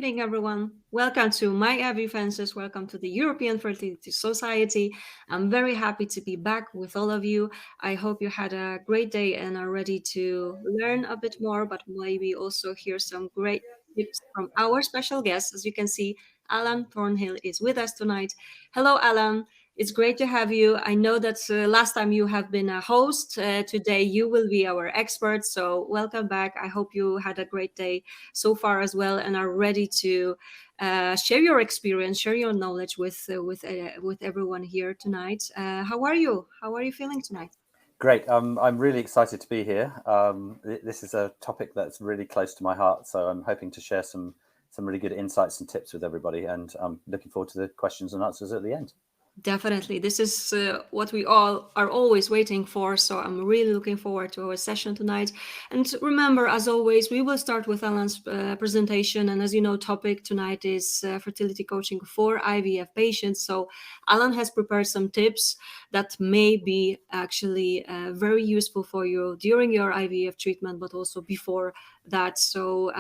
Evening, everyone. Welcome to my IVF Fences. Welcome to the European Fertility Society. I'm very happy to be back with all of you. I hope you had a great day and are ready to learn a bit more, but maybe also hear some great tips from our special guest. As you can see, Alan Thornhill is with us tonight. Hello, Alan. It's great to have you. I know that last time you have been a host. Today you will be our expert. So welcome back. I hope you had a great day so far as well and are ready to share your experience, share your knowledge with everyone here tonight. How are you? How are you feeling tonight? Great. I'm really excited to be here. This is a topic that's really close to my heart, so I'm hoping to share some really good insights and tips with everybody, and I'm looking forward to the questions and answers at the end. Definitely. This is what we all are always waiting for. So I'm really looking forward to our session tonight. And remember, as always, we will start with Alan's presentation. And as you know, topic tonight is fertility coaching for IVF patients. So Alan has prepared some tips that may be actually very useful for you during your IVF treatment, but also before that. So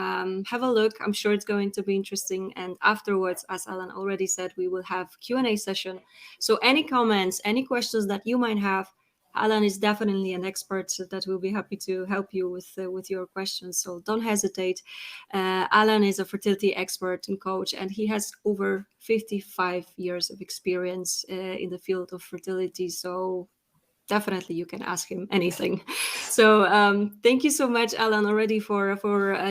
have a look. I'm sure it's going to be interesting. And afterwards, as Alan already said, we will have Q&A session. So any comments, any questions that you might have, Alan is definitely an expert that will be happy to help you with your questions. So don't hesitate. Alan is a fertility expert and coach, and he has over 55 years of experience in the field of fertility. So definitely you can ask him anything. So thank you so much, Alan, already for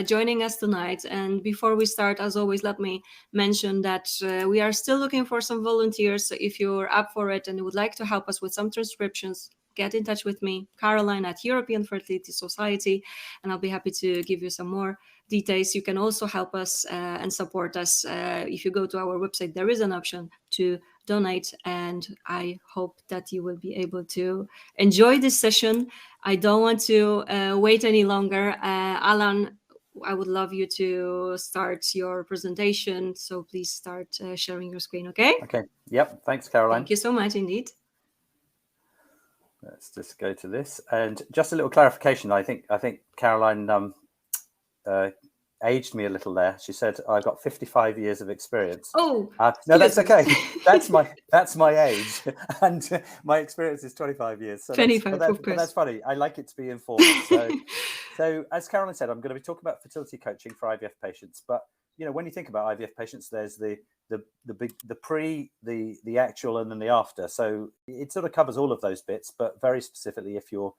joining us tonight. And before we start, as always, let me mention that we are still looking for some volunteers. So if you're up for it and would like to help us with some transcriptions, get in touch with me, Caroline at European Fertility Society, and I'll be happy to give you some more details. You can also help us and support us. If you go to our website, there is an option to donate, and I hope that you will be able to enjoy this session. I don't want to wait any longer. Alan, I would love you to start your presentation. So please start sharing your screen, okay? Okay. Yep. Thanks, Caroline. Thank you so much indeed. Let's just go to this. And just a little clarification. I think Caroline aged me a little there. She said I've got 55 years of experience. Oh, no, that's okay. That's my age, and my experience is 25 years. So 25, but of course. that's funny. I like it to be informal. So as Caroline said, I'm going to be talking about fertility coaching for IVF patients. But when you think about IVF patients, there's the pre, the actual, and then the after. So it sort of covers all of those bits, but very specifically if you're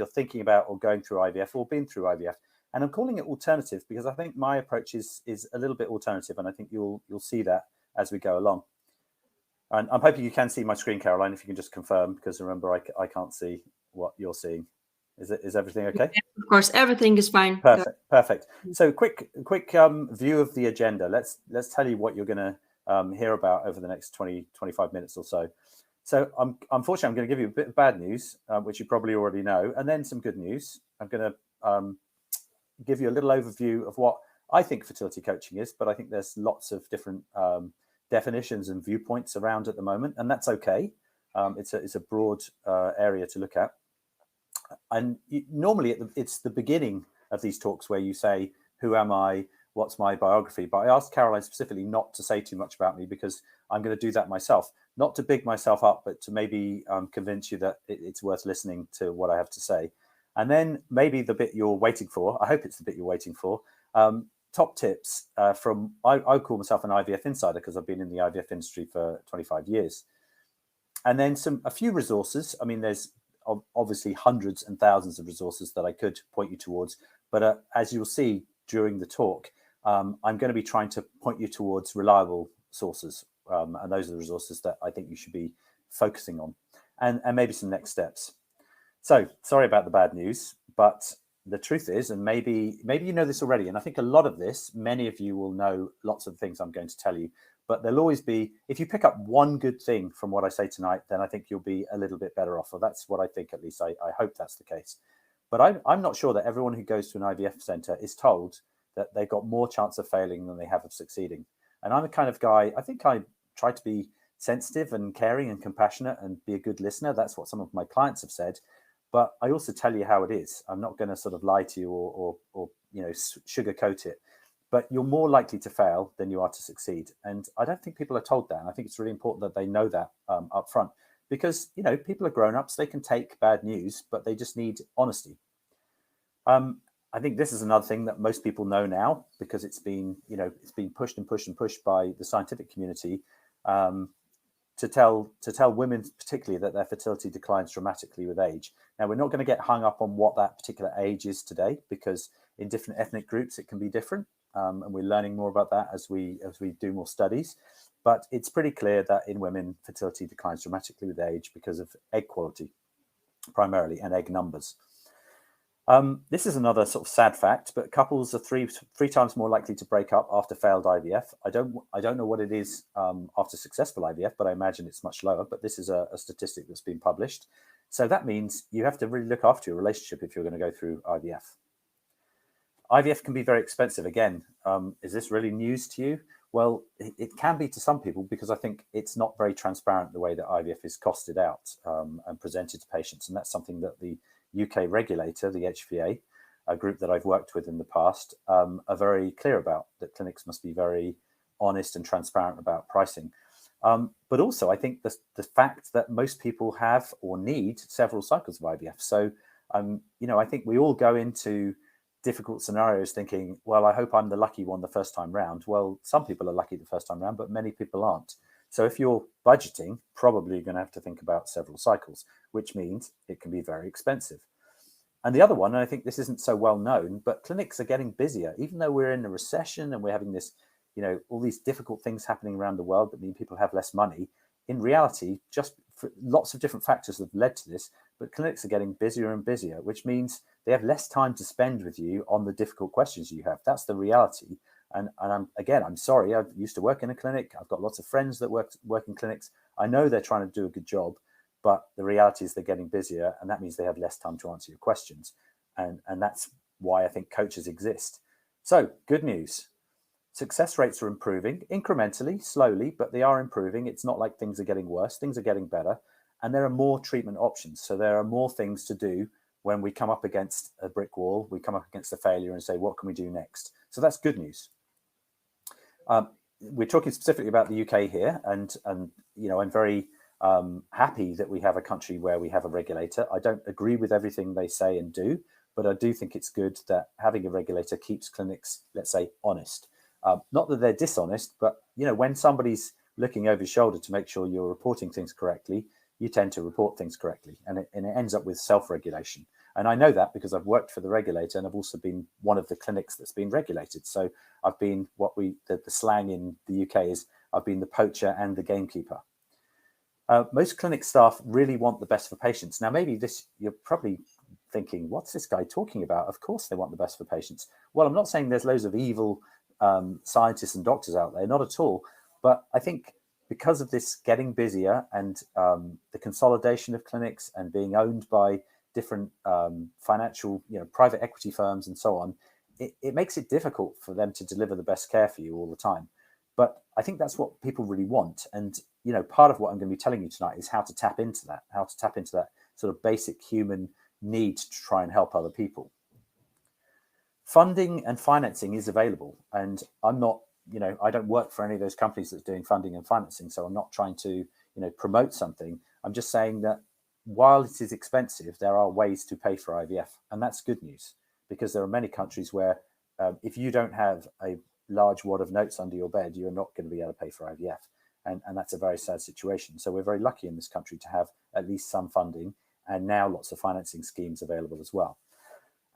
thinking about or going through IVF or been through IVF. And I'm calling it alternative because I think my approach is a little bit alternative, and I think you'll see that as we go along. And I'm hoping you can see my screen, Caroline, if you can just confirm, because remember, I can't see what you're seeing. Is everything okay? Yeah, of course, everything is fine. Perfect. So quick view of the agenda. Let's tell you what you're going to hear about over the next 25 minutes or so. So unfortunately, I'm going to give you a bit of bad news, which you probably already know, and then some good news. I'm going to give you a little overview of what I think fertility coaching is, but I think there's lots of different definitions and viewpoints around at the moment, and that's okay. It's a broad area to look at. And normally it's the beginning of these talks where you say, who am I? What's my biography? But I asked Caroline specifically not to say too much about me because I'm going to do that myself, not to big myself up, but to maybe convince you that it's worth listening to what I have to say. And then maybe the bit you're waiting for, I hope it's the bit you're waiting for, top tips from, I call myself an IVF insider because I've been in the IVF industry for 25 years. And then a few resources. I mean, there's obviously hundreds and thousands of resources that I could point you towards. But as you'll see during the talk, I'm going to be trying to point you towards reliable sources. And those are the resources that I think you should be focusing on, and maybe some next steps. So sorry about the bad news, but the truth is, and maybe you know this already, and I think a lot of this, many of you will know lots of things I'm going to tell you, but there'll always be, if you pick up one good thing from what I say tonight, then I think you'll be a little bit better off. Or that's what I think, at least I hope that's the case. But I'm not sure that everyone who goes to an IVF center is told that they've got more chance of failing than they have of succeeding. And I'm the kind of guy, I think I try to be sensitive and caring and compassionate and be a good listener. That's what some of my clients have said. But I also tell you how it is. I'm not going to sort of lie to you or sugarcoat it. but you're more likely to fail than you are to succeed. And I don't think people are told that. And I think it's really important that they know that up front, because, you know, people are grown-ups, they can take bad news, but they just need honesty. I think this is another thing that most people know now, because it's been, you know, it's been pushed and pushed and pushed by the scientific community, to tell women particularly that their fertility declines dramatically with age. Now, we're not going to get hung up on what that particular age is today, because in different ethnic groups it can be different, and we're learning more about that as we do more studies. But it's pretty clear that in women, fertility declines dramatically with age because of egg quality, primarily, and egg numbers. This is another sort of sad fact, but couples are three times more likely to break up after failed IVF. I don't know what it is after successful IVF, but I imagine it's much lower. But this is a statistic that's been published. So that means you have to really look after your relationship if you're going to go through IVF. IVF can be very expensive. Again, is this really news to you? Well, it can be to some people, because I think it's not very transparent the way that IVF is costed out and presented to patients. And that's something that the UK regulator, the HVA, a group that I've worked with in the past, are very clear about, that clinics must be very honest and transparent about pricing. But also, I think the fact that most people have or need several cycles of IVF. So, you know, I think we all go into difficult scenarios thinking, well, I hope I'm the lucky one the first time round. Well, some people are lucky the first time round, but many people aren't. So if you're budgeting, probably you're going to have to think about several cycles, which means it can be very expensive. And the other one, and I think this isn't so well known, but clinics are getting busier. Even though we're in a recession and we're having this, you know, all these difficult things happening around the world that mean people have less money, in reality, just lots of different factors have led to this, but clinics are getting busier and busier, which means they have less time to spend with you on the difficult questions you have. That's the reality. And I'm sorry, I used to work in a clinic. I've got lots of friends that work in clinics. I know they're trying to do a good job, but the reality is they're getting busier, and that means they have less time to answer your questions. And that's why I think coaches exist. So good news. Success rates are improving incrementally, slowly, but they are improving. It's not like things are getting worse. Things are getting better. And there are more treatment options. So there are more things to do when we come up against a brick wall, we come up against a failure and say, what can we do next? So that's good news. We're talking specifically about the UK here. And you know, I'm very happy that we have a country where we have a regulator. I don't agree with everything they say and do, but I do think it's good that having a regulator keeps clinics, let's say, honest. Not that they're dishonest, but, you know, when somebody's looking over your shoulder to make sure you're reporting things correctly, you tend to report things correctly, and it ends up with self-regulation. And I know that because I've worked for the regulator, and I've also been one of the clinics that's been regulated. So I've been the slang in the UK is I've been the poacher and the gamekeeper. Most clinic staff really want the best for patients. Now, maybe you're probably thinking, what's this guy talking about? Of course they want the best for patients. Well, I'm not saying there's loads of evil scientists and doctors out there, not at all. But I think because of this getting busier and the consolidation of clinics and being owned by different financial, you know, private equity firms and so on, it makes it difficult for them to deliver the best care for you all the time. But I think that's what people really want. And, you know, part of what I'm going to be telling you tonight is how to tap into that sort of basic human need to try and help other people. Funding and financing is available. And I'm not, you know, I don't work for any of those companies that's doing funding and financing. So I'm not trying to, you know, promote something. I'm just saying that while it is expensive, there are ways to pay for IVF. And that's good news, because there are many countries where if you don't have a large wad of notes under your bed, you're not going to be able to pay for IVF. And that's a very sad situation. So we're very lucky in this country to have at least some funding, and now lots of financing schemes available as well.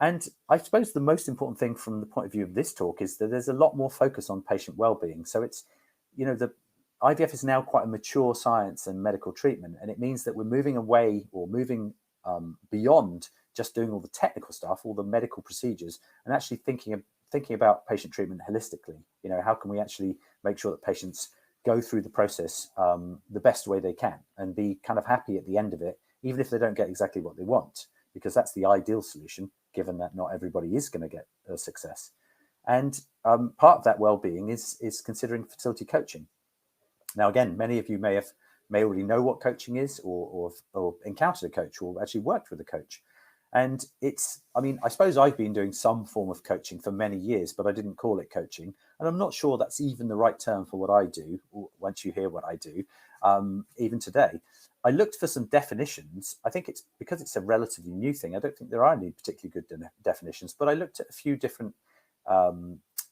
And I suppose the most important thing from the point of view of this talk is that there's a lot more focus on patient well-being. So it's, you know, the IVF is now quite a mature science and medical treatment, and it means that we're moving away or moving beyond just doing all the technical stuff, all the medical procedures, and actually thinking about patient treatment holistically. You know, how can we actually make sure that patients go through the process the best way they can and be kind of happy at the end of it, even if they don't get exactly what they want, because that's the ideal solution, given that not everybody is going to get a success. And part of that well-being is considering fertility coaching. Now, again, many of you may already know what coaching is, or encountered a coach, or actually worked with a coach. And I mean, I suppose I've been doing some form of coaching for many years, but I didn't call it coaching. And I'm not sure that's even the right term for what I do, once you hear what I do, even today. I looked for some definitions. I think it's because it's a relatively new thing. I don't think there are any particularly good definitions, but I looked at a few different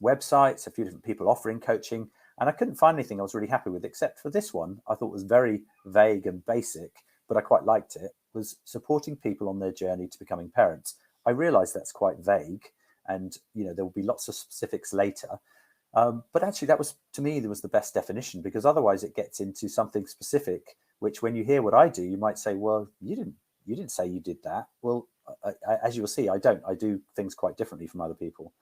websites, a few different people offering coaching, and I couldn't find anything I was really happy with, except for this one. I thought was very vague and basic, but I quite liked it. Was supporting people on their journey to becoming parents. I realize that's quite vague, and there will be lots of specifics later. But actually, that was, to me, there was the best definition, because otherwise it gets into something specific, which when you hear what I do, you might say, well, you didn't say you did that. Well, as you will see, I don't. I do things quite differently from other people.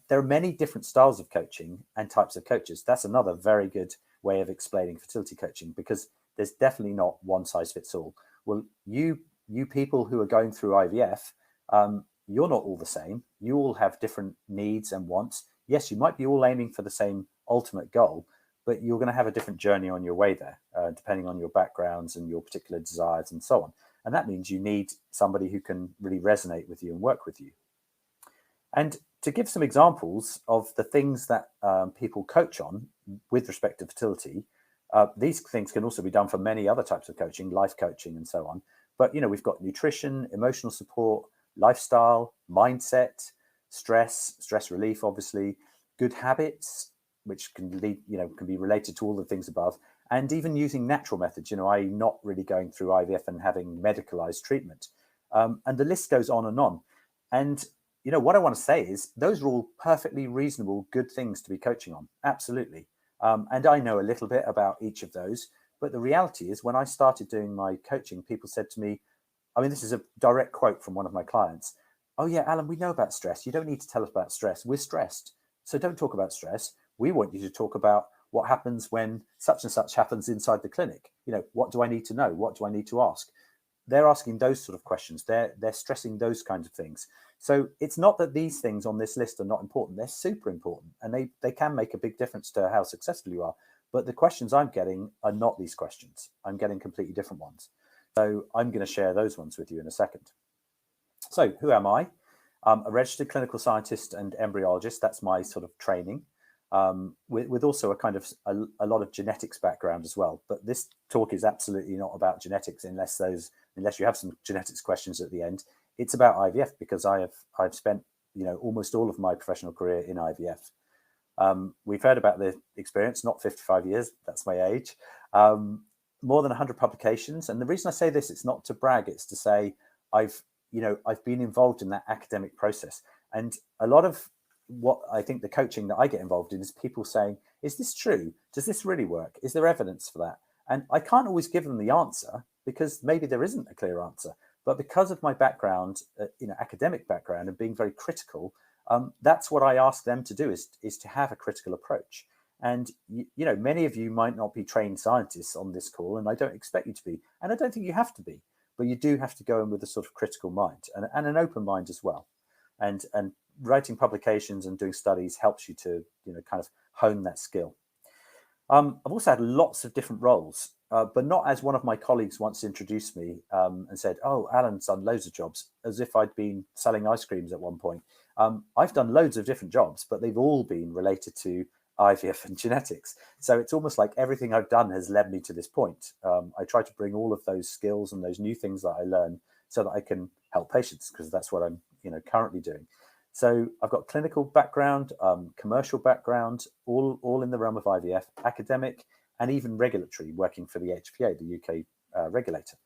There are many different styles of coaching and types of coaches. That's another very good way of explaining fertility coaching, because there's definitely not one size fits all. Well, you people who are going through IVF, you're not all the same. You all have different needs and wants. Yes, you might be all aiming for the same ultimate goal, but you're going to have a different journey on your way there, depending on your backgrounds and your particular desires and so on. And that means you need somebody who can really resonate with you and work with you. And to give some examples of the things that people coach on with respect to fertility, these things can also be done for many other types of coaching, life coaching and so on. But, we've got nutrition, emotional support, lifestyle, mindset, stress relief, obviously, good habits, which can lead, can be related to all the things above, and even using natural methods, i.e. not really going through IVF and having medicalized treatment. And the list goes on and on. And what I want to say is those are all perfectly reasonable, good things to be coaching on. Absolutely. And I know a little bit about each of those. But the reality is, when I started doing my coaching, people said to me, I mean, this is a direct quote from one of my clients. Oh, yeah, Alan, we know about stress. You don't need to tell us about stress. We're stressed. So don't talk about stress. We want you to talk about what happens when such and such happens inside the clinic. What do I need to know? What do I need to ask? They're asking those sort of questions. They're stressing those kinds of things. So it's not that these things on this list are not important. They're super important, and they can make a big difference to how successful you are. But the questions I'm getting are not these questions. I'm getting completely different ones. So I'm going to share those ones with you in a second. So who am I? I'm a registered clinical scientist and embryologist. That's my sort of training, with also a kind of a lot of genetics background as well. But this talk is absolutely not about genetics, unless you have some genetics questions at the end. It's about IVF, because I've spent almost all of my professional career in IVF. We've heard about the experience, not 55 years. That's my age. More than 100 publications. And the reason I say this, it's not to brag. It's to say I've been involved in that academic process. And a lot of what I think the coaching that I get involved in is people saying, is this true? Does this really work? Is there evidence for that? And I can't always give them the answer, because maybe there isn't a clear answer. But because of my background, academic background, and being very critical, that's what I ask them to do, is to have a critical approach. And, many of you might not be trained scientists on this call, and I don't expect you to be. And I don't think you have to be. But you do have to go in with a sort of critical mind and an open mind as well. And writing publications and doing studies helps you to, kind of hone that skill. I've also had lots of different roles, but not as one of my colleagues once introduced me and said, oh, Alan's done loads of jobs, as if I'd been selling ice creams at one point. I've done loads of different jobs, but they've all been related to IVF and genetics. So it's almost like everything I've done has led me to this point. I try to bring all of those skills and those new things that I learn so that I can help patients, because that's what I'm currently doing. So I've got clinical background, commercial background, all in the realm of IVF, academic, and even regulatory, working for the HPA, the UK regulator.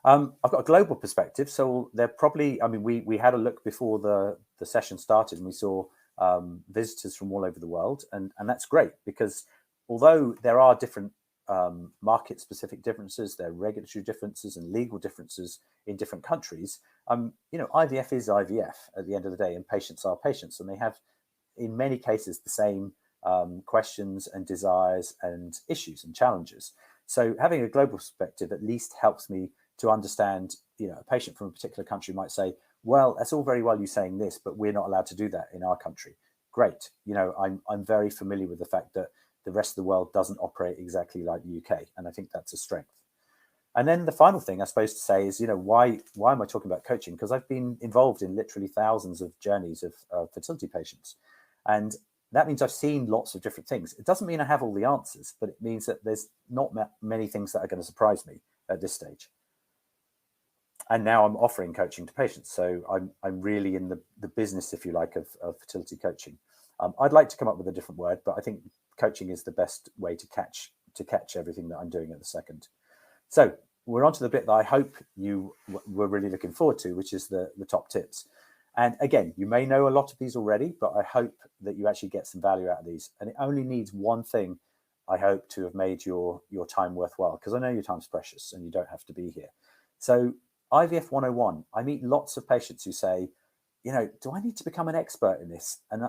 I've got a global perspective, so they're probably, we had a look before the session started, and we saw visitors from all over the world, and that's great, because although there are different market-specific differences, there are regulatory differences and legal differences in different countries. IVF is IVF at the end of the day, and patients are patients, and they have, in many cases, the same questions and desires and issues and challenges. So having a global perspective at least helps me to understand, a patient from a particular country might say, well, that's all very well you saying this, but we're not allowed to do that in our country. Great. I'm very familiar with the fact that the rest of the world doesn't operate exactly like the UK. And I think that's a strength. And then the final thing I suppose to say is, why am I talking about coaching? Because I've been involved in literally thousands of journeys of fertility patients. And that means I've seen lots of different things. It doesn't mean I have all the answers, but it means that there's not many things that are going to surprise me at this stage. And now I'm offering coaching to patients. So I'm really in the business, if you like, of fertility coaching. I'd like to come up with a different word, but I think coaching is the best way to catch everything that I'm doing at the second. So we're on to the bit that I hope you were really looking forward to, which is the top tips. And again, you may know a lot of these already, but I hope that you actually get some value out of these. And it only needs one thing, I hope, to have made your time worthwhile, because I know your time's precious and you don't have to be here. So IVF 101, I meet lots of patients who say, do I need to become an expert in this? And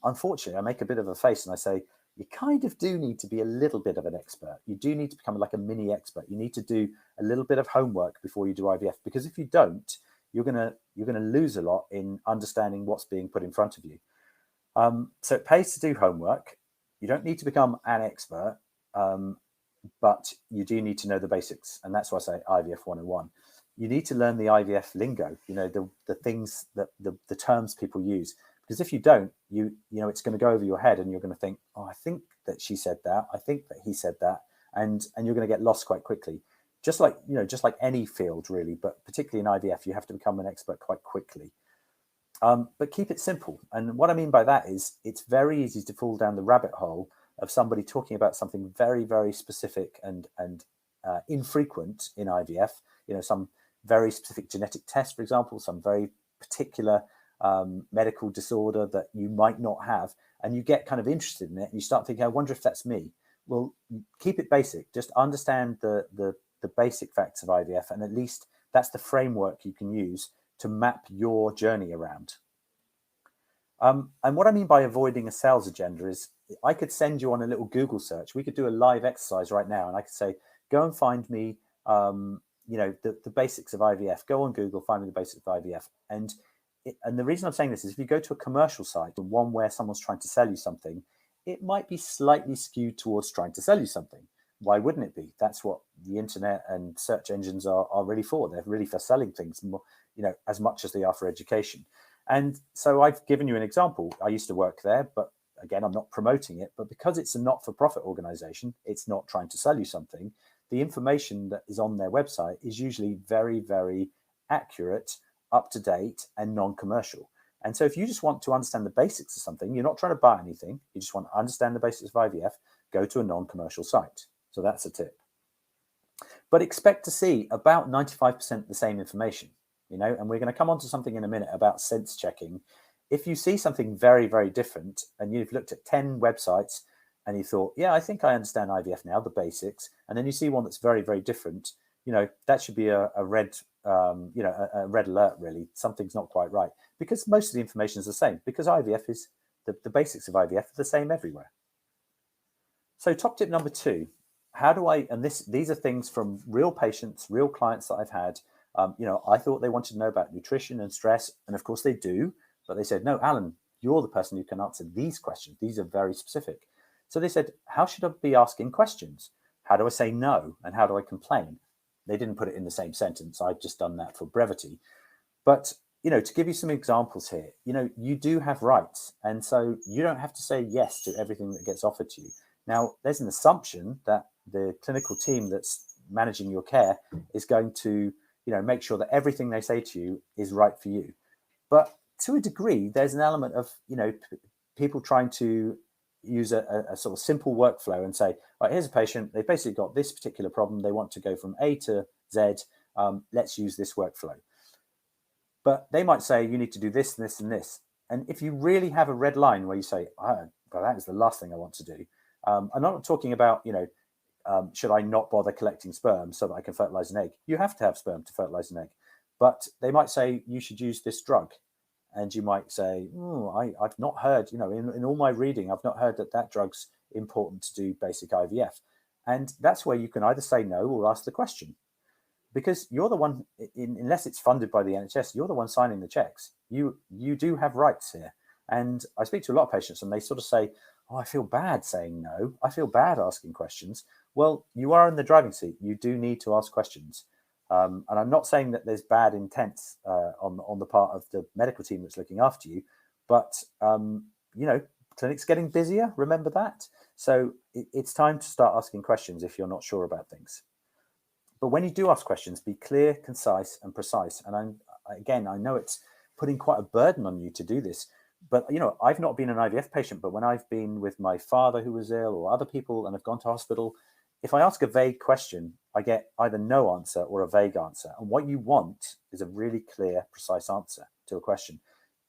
unfortunately, I make a bit of a face and I say, you kind of do need to be a little bit of an expert. You do need to become like a mini expert. You need to do a little bit of homework before you do IVF, because if you don't, you're gonna lose a lot in understanding what's being put in front of you. So it pays to do homework. You don't need to become an expert, but you do need to know the basics, and that's why I say IVF 101. You need to learn the IVF lingo. The things that the terms people use. Because if you don't, it's going to go over your head, and you're going to think, oh, I think that she said that, I think that he said that, and you're going to get lost quite quickly. Just like any field really, but particularly in IVF, you have to become an expert quite quickly. But keep it simple. And what I mean by that is it's very easy to fall down the rabbit hole of somebody talking about something very, very specific and infrequent in IVF. Some very specific genetic test, for example, some very particular medical disorder that you might not have, and you get kind of interested in it and you start thinking, I wonder if that's me. Well, keep it basic. Just understand the basic facts of IVF, and at least that's the framework you can use to map your journey around. And what I mean by avoiding a sales agenda is I could send you on a little Google search. We could do a live exercise right now, and I could say, go and find me the basics of IVF. Go on Google, find me the basics of IVF. And the reason I'm saying this is if you go to a commercial site, one where someone's trying to sell you something, it might be slightly skewed towards trying to sell you something. Why wouldn't it be? That's what the internet and search engines are really for. They're really for selling things, as much as they are for education. And so I've given you an example. I used to work there, but again, I'm not promoting it. But because it's a not-for-profit organization, it's not trying to sell you something. The information that is on their website is usually very, very accurate, up-to-date, and non-commercial. And so if you just want to understand the basics of something, you're not trying to buy anything, you just want to understand the basics of IVF, go to a non-commercial site. So that's a tip. But expect to see about 95% the same information, and we're going to come on to something in a minute about sense checking. If you see something very, very different and you've looked at 10 websites and you thought, yeah, I think I understand IVF now, the basics, and then you see one that's very, very different, that should be a red alert, really. Something's not quite right, because most of the information is the same, because IVF is the basics of IVF are the same everywhere. So top tip number 2, how do I, and these are things from real patients, real clients that I've had. I thought they wanted to know about nutrition and stress, and of course they do, but they said, no, Alan, you're the person who can answer these questions. These are very specific. So they said, how should I be asking questions? How do I say no? And how do I complain? They didn't put it in the same sentence. I've just done that for brevity. But, to give you some examples here, you do have rights. And so you don't have to say yes to everything that gets offered to you. Now, there's an assumption that the clinical team that's managing your care is going to, make sure that everything they say to you is right for you. But to a degree, there's an element of, people trying to use a sort of simple workflow and say, right, here's a patient, they've basically got this particular problem. They want to go from A to Z. Let's use this workflow. But they might say, you need to do this, and this, and this. And if you really have a red line where you say, well, that is the last thing I want to do. I'm not talking about, should I not bother collecting sperm so that I can fertilize an egg? You have to have sperm to fertilize an egg. But they might say, you should use this drug. And you might say, I've not heard, in all my reading, I've not heard that drug's important to do basic IVF. And that's where you can either say no or ask the question. Because you're the one, unless it's funded by the NHS, you're the one signing the checks. You do have rights here. And I speak to a lot of patients and they sort of say, oh, I feel bad saying no. I feel bad asking questions. Well, you are in the driving seat. You do need to ask questions. And I'm not saying that there's bad intent on the part of the medical team that's looking after you, but clinics getting busier. Remember that. So it's time to start asking questions if you're not sure about things. But when you do ask questions, be clear, concise, and precise. And I know it's putting quite a burden on you to do this. But, I've not been an IVF patient, but when I've been with my father who was ill or other people and have gone to hospital, if I ask a vague question, I get either no answer or a vague answer. And what you want is a really clear, precise answer to a question.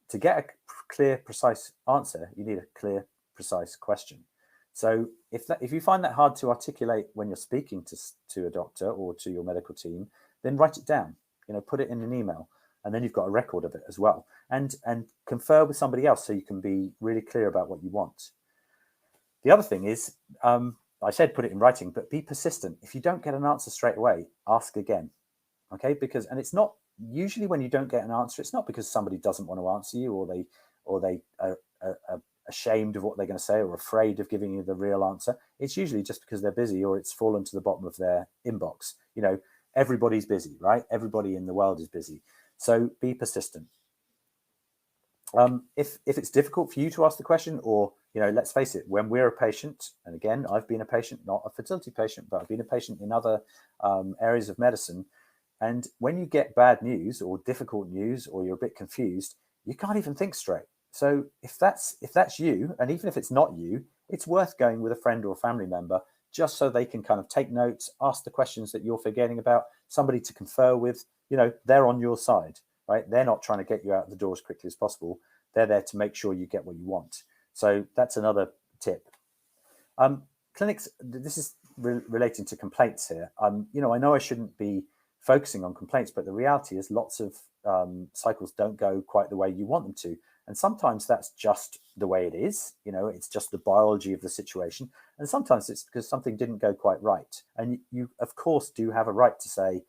To get a clear, precise answer, you need a clear, precise question. So if you find that hard to articulate when you're speaking to a doctor or to your medical team, then write it down, put it in an email, and then you've got a record of it as well. And confer with somebody else so you can be really clear about what you want. The other thing is, I said put it in writing, but be persistent. If you don't get an answer straight away, ask again, okay? And it's not usually when you don't get an answer, it's not because somebody doesn't want to answer you or they are ashamed of what they're going to say or afraid of giving you the real answer. It's usually just because they're busy or it's fallen to the bottom of their inbox. Everybody's busy, right? Everybody in the world is busy. So be persistent. If it's difficult for you to ask the question, or let's face it, when we're a patient, and again, I've been a patient, not a fertility patient, but I've been a patient in other areas of medicine. And when you get bad news or difficult news, or you're a bit confused, you can't even think straight. So if that's you, and even if it's not you, it's worth going with a friend or a family member, just so they can kind of take notes, ask the questions that you're forgetting about, somebody to confer with. They're on your side, right? They're not trying to get you out the door as quickly as possible. They're there to make sure you get what you want. So that's another tip. Clinics, this is relating to complaints here. I know I shouldn't be focusing on complaints, but the reality is lots of cycles don't go quite the way you want them to. And sometimes that's just the way it is. It's just the biology of the situation. And sometimes it's because something didn't go quite right. And you, of course, do have a right to say,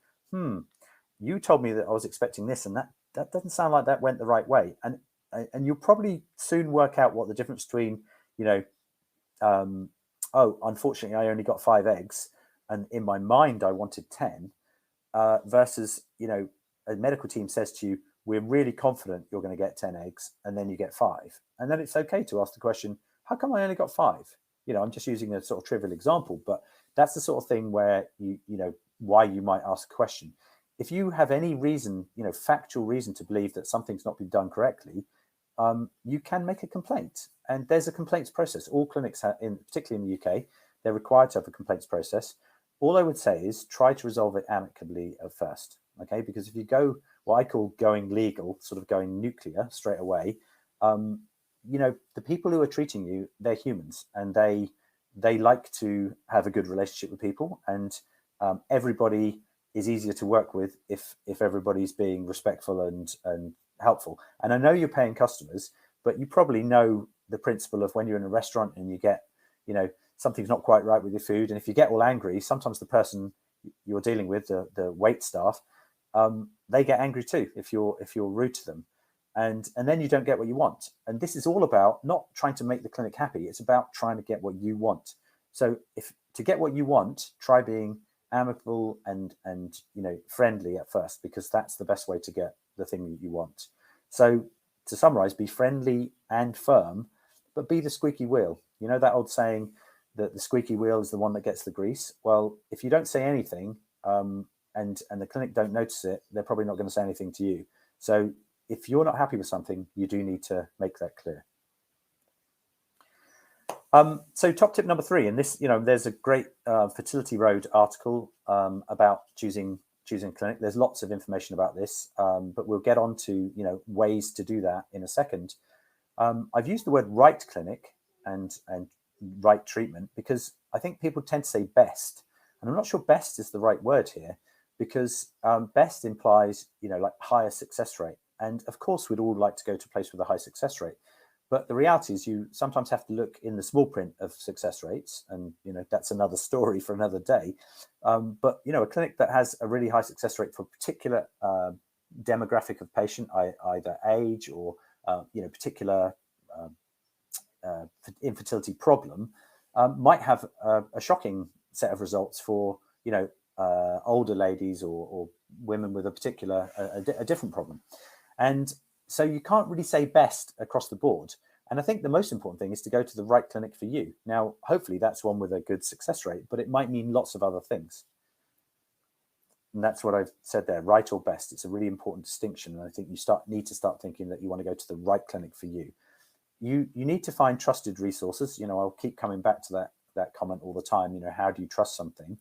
you told me that I was expecting this, and that doesn't sound like that went the right way. And you'll probably soon work out what the difference between, unfortunately, I only got 5 eggs, and in my mind, I wanted 10, versus, a medical team says to you, we're really confident you're going to get 10 eggs, and then you get 5. And then it's okay to ask the question, how come I only got 5? I'm just using a sort of trivial example, but that's the sort of thing where why you might ask a question. If you have any reason, factual reason to believe that something's not been done correctly, you can make a complaint. And there's a complaints process. All clinics, particularly in the UK, they're required to have a complaints process. All I would say is try to resolve it amicably at first, okay? Because if you go what I call going legal, sort of going nuclear straight away, the people who are treating you, they're humans, and they like to have a good relationship with people, and everybody is easier to work with if everybody's being respectful and helpful. And I know you're paying customers, but you probably know the principle of when you're in a restaurant and you get, something's not quite right with your food, and if you get all angry, sometimes the person you're dealing with, the wait staff, they get angry too if you're rude to them, and then you don't get what you want. And this is all about not trying to make the clinic happy. It's about trying to get what you want. So if to get what you want, try being amicable and friendly at first, because that's the best way to get the thing that you want. So to summarize, be friendly and firm, but be the squeaky wheel. That old saying that the squeaky wheel is the one that gets the grease. Well, if you don't say anything, and the clinic don't notice it, they're probably not going to say anything to you. So if you're not happy with something, you do need to make that clear. So top tip number 3, and this, there's a great Fertility Road article about choosing clinic. There's lots of information about this, but we'll get on to, ways to do that in a second. I've used the word right clinic and right treatment because I think people tend to say best, and I'm not sure best is the right word here, because best implies, like higher success rate. And of course, we'd all like to go to a place with a high success rate. But the reality is you sometimes have to look in the small print of success rates. And, that's another story for another day. But, a clinic that has a really high success rate for a particular demographic of patient, either age or, particular infertility problem might have a shocking set of results for, older ladies or women with a particular, a different problem. And so you can't really say best across the board. And I think the most important thing is to go to the right clinic for you. Now, hopefully that's one with a good success rate, but it might mean lots of other things. And that's what I've said there, right or best. It's a really important distinction. And I think you need to start thinking that you want to go to the right clinic for you. You need to find trusted resources. I'll keep coming back to that comment all the time. How do you trust something?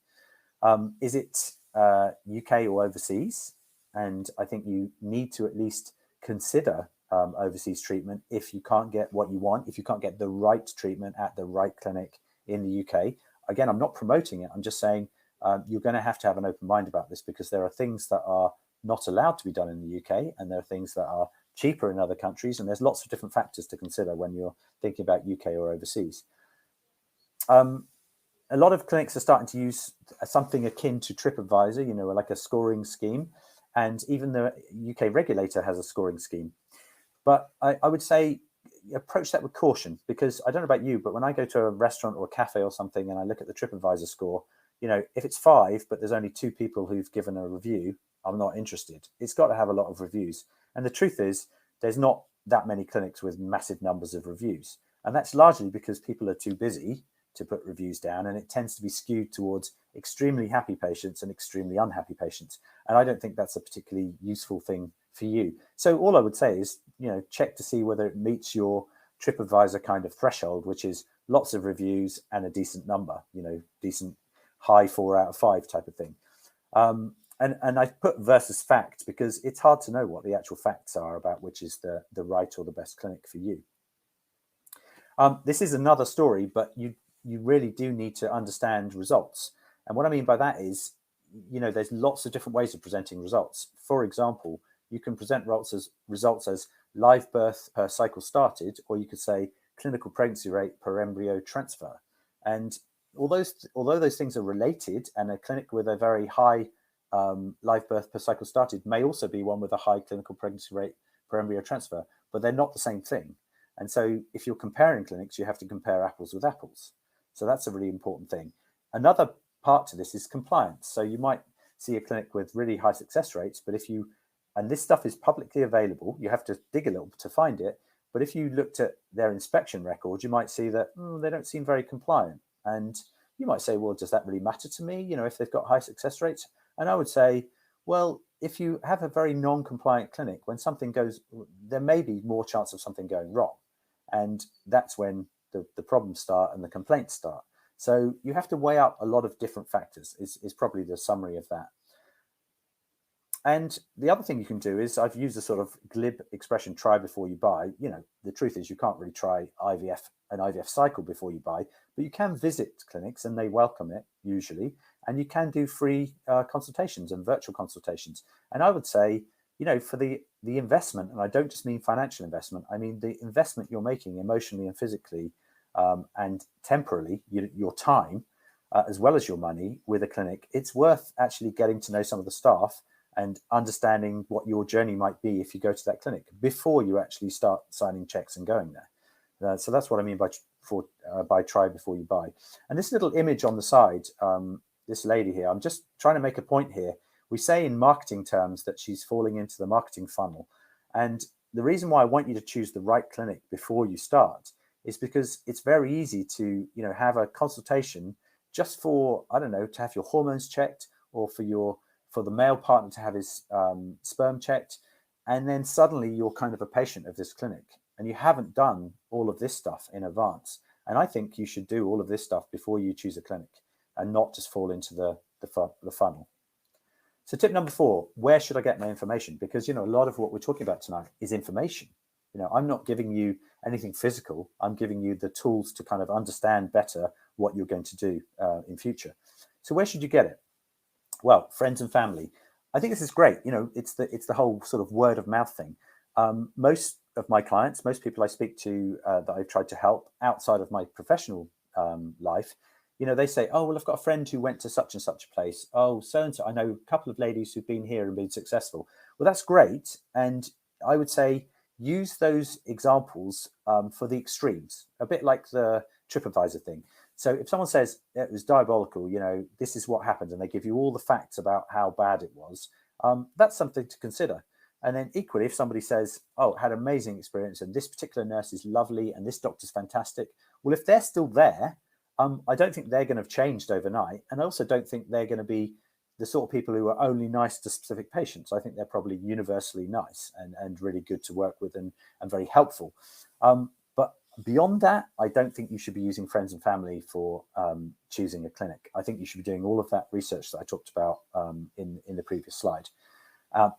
Is it UK or overseas? And I think you need to at least consider overseas treatment if you can't get what you want, if you can't get the right treatment at the right clinic in the UK. Again, I'm not promoting it. I'm just saying you're going to have an open mind about this, because there are things that are not allowed to be done in the UK, and there are things that are cheaper in other countries, and there's lots of different factors to consider when you're thinking about UK or overseas. A lot of clinics are starting to use something akin to TripAdvisor, like a scoring scheme, and even the UK regulator has a scoring scheme. But I would say approach that with caution, because I don't know about you, but when I go to a restaurant or a cafe or something and I look at the TripAdvisor score, if it's 5, but there's only 2 people who've given a review, I'm not interested. It's got to have a lot of reviews. And the truth is, there's not that many clinics with massive numbers of reviews. And that's largely because people are too busy to put reviews down, and it tends to be skewed towards extremely happy patients and extremely unhappy patients. And I don't think that's a particularly useful thing for you. So all I would say is, check to see whether it meets your TripAdvisor kind of threshold, which is lots of reviews and a decent number, decent high 4 out of 5 type of thing. And I put versus fact because it's hard to know what the actual facts are about which is the right or the best clinic for you. This is another story, but you really do need to understand results. And what I mean by that is, there's lots of different ways of presenting results. For example, you can present results as live birth per cycle started, or you could say clinical pregnancy rate per embryo transfer. And although those things are related, and a clinic with a very high live birth per cycle started may also be one with a high clinical pregnancy rate per embryo transfer, but they're not the same thing. And so if you're comparing clinics, you have to compare apples with apples. So that's a really important thing. Another part to this is compliance. So you might see a clinic with really high success rates, but and this stuff is publicly available, you have to dig a little to find it. But if you looked at their inspection record, you might see that they don't seem very compliant. And you might say, well, does that really matter to me? If they've got high success rates? And I would say, well, if you have a very non-compliant clinic, when something goes, there may be more chance of something going wrong. And that's when the problems start and the complaints start. So you have to weigh up a lot of different factors is probably the summary of that. And the other thing you can do is, I've used a sort of glib expression, try before you buy. The truth is you can't really try an IVF cycle before you buy, but you can visit clinics and they welcome it usually. And you can do free consultations and virtual consultations. And I would say, for the investment, and I don't just mean financial investment, I mean the investment you're making emotionally and physically and temporally, your time, as well as your money with a clinic, it's worth actually getting to know some of the staff and understanding what your journey might be if you go to that clinic before you actually start signing checks and going there. So that's what I mean by try before you buy. And this little image on the side, this lady here, I'm just trying to make a point here. We say in marketing terms that she's falling into the marketing funnel. And the reason why I want you to choose the right clinic before you start is because it's very easy to, have a consultation just for, I don't know, to have your hormones checked, or for the male partner to have his sperm checked. And then suddenly you're kind of a patient of this clinic and you haven't done all of this stuff in advance. And I think you should do all of this stuff before you choose a clinic and not just fall into the funnel. So tip number 4, where should I get my information? Because, a lot of what we're talking about tonight is information. I'm not giving you anything physical. I'm giving you the tools to kind of understand better what you're going to do in future. So where should you get it? Well, friends and family. I think this is great. It's the whole sort of word of mouth thing. Most of my clients, most people I speak to that I've tried to help outside of my professional life, they say, oh, well, I've got a friend who went to such and such a place. Oh, so-and-so. I know a couple of ladies who've been here and been successful. Well, that's great. And I would say, use those examples for the extremes, a bit like the TripAdvisor thing. So if someone says it was diabolical, this is what happened, and they give you all the facts about how bad it was, that's something to consider. And then equally, if somebody says, oh, had an amazing experience, and this particular nurse is lovely, and this doctor's fantastic, well, if they're still there, I don't think they're going to have changed overnight. And I also don't think they're going to be the sort of people who are only nice to specific patients. I think they're probably universally nice and really good to work with and very helpful. But beyond that, I don't think you should be using friends and family for choosing a clinic. I think you should be doing all of that research that I talked about in the previous slide,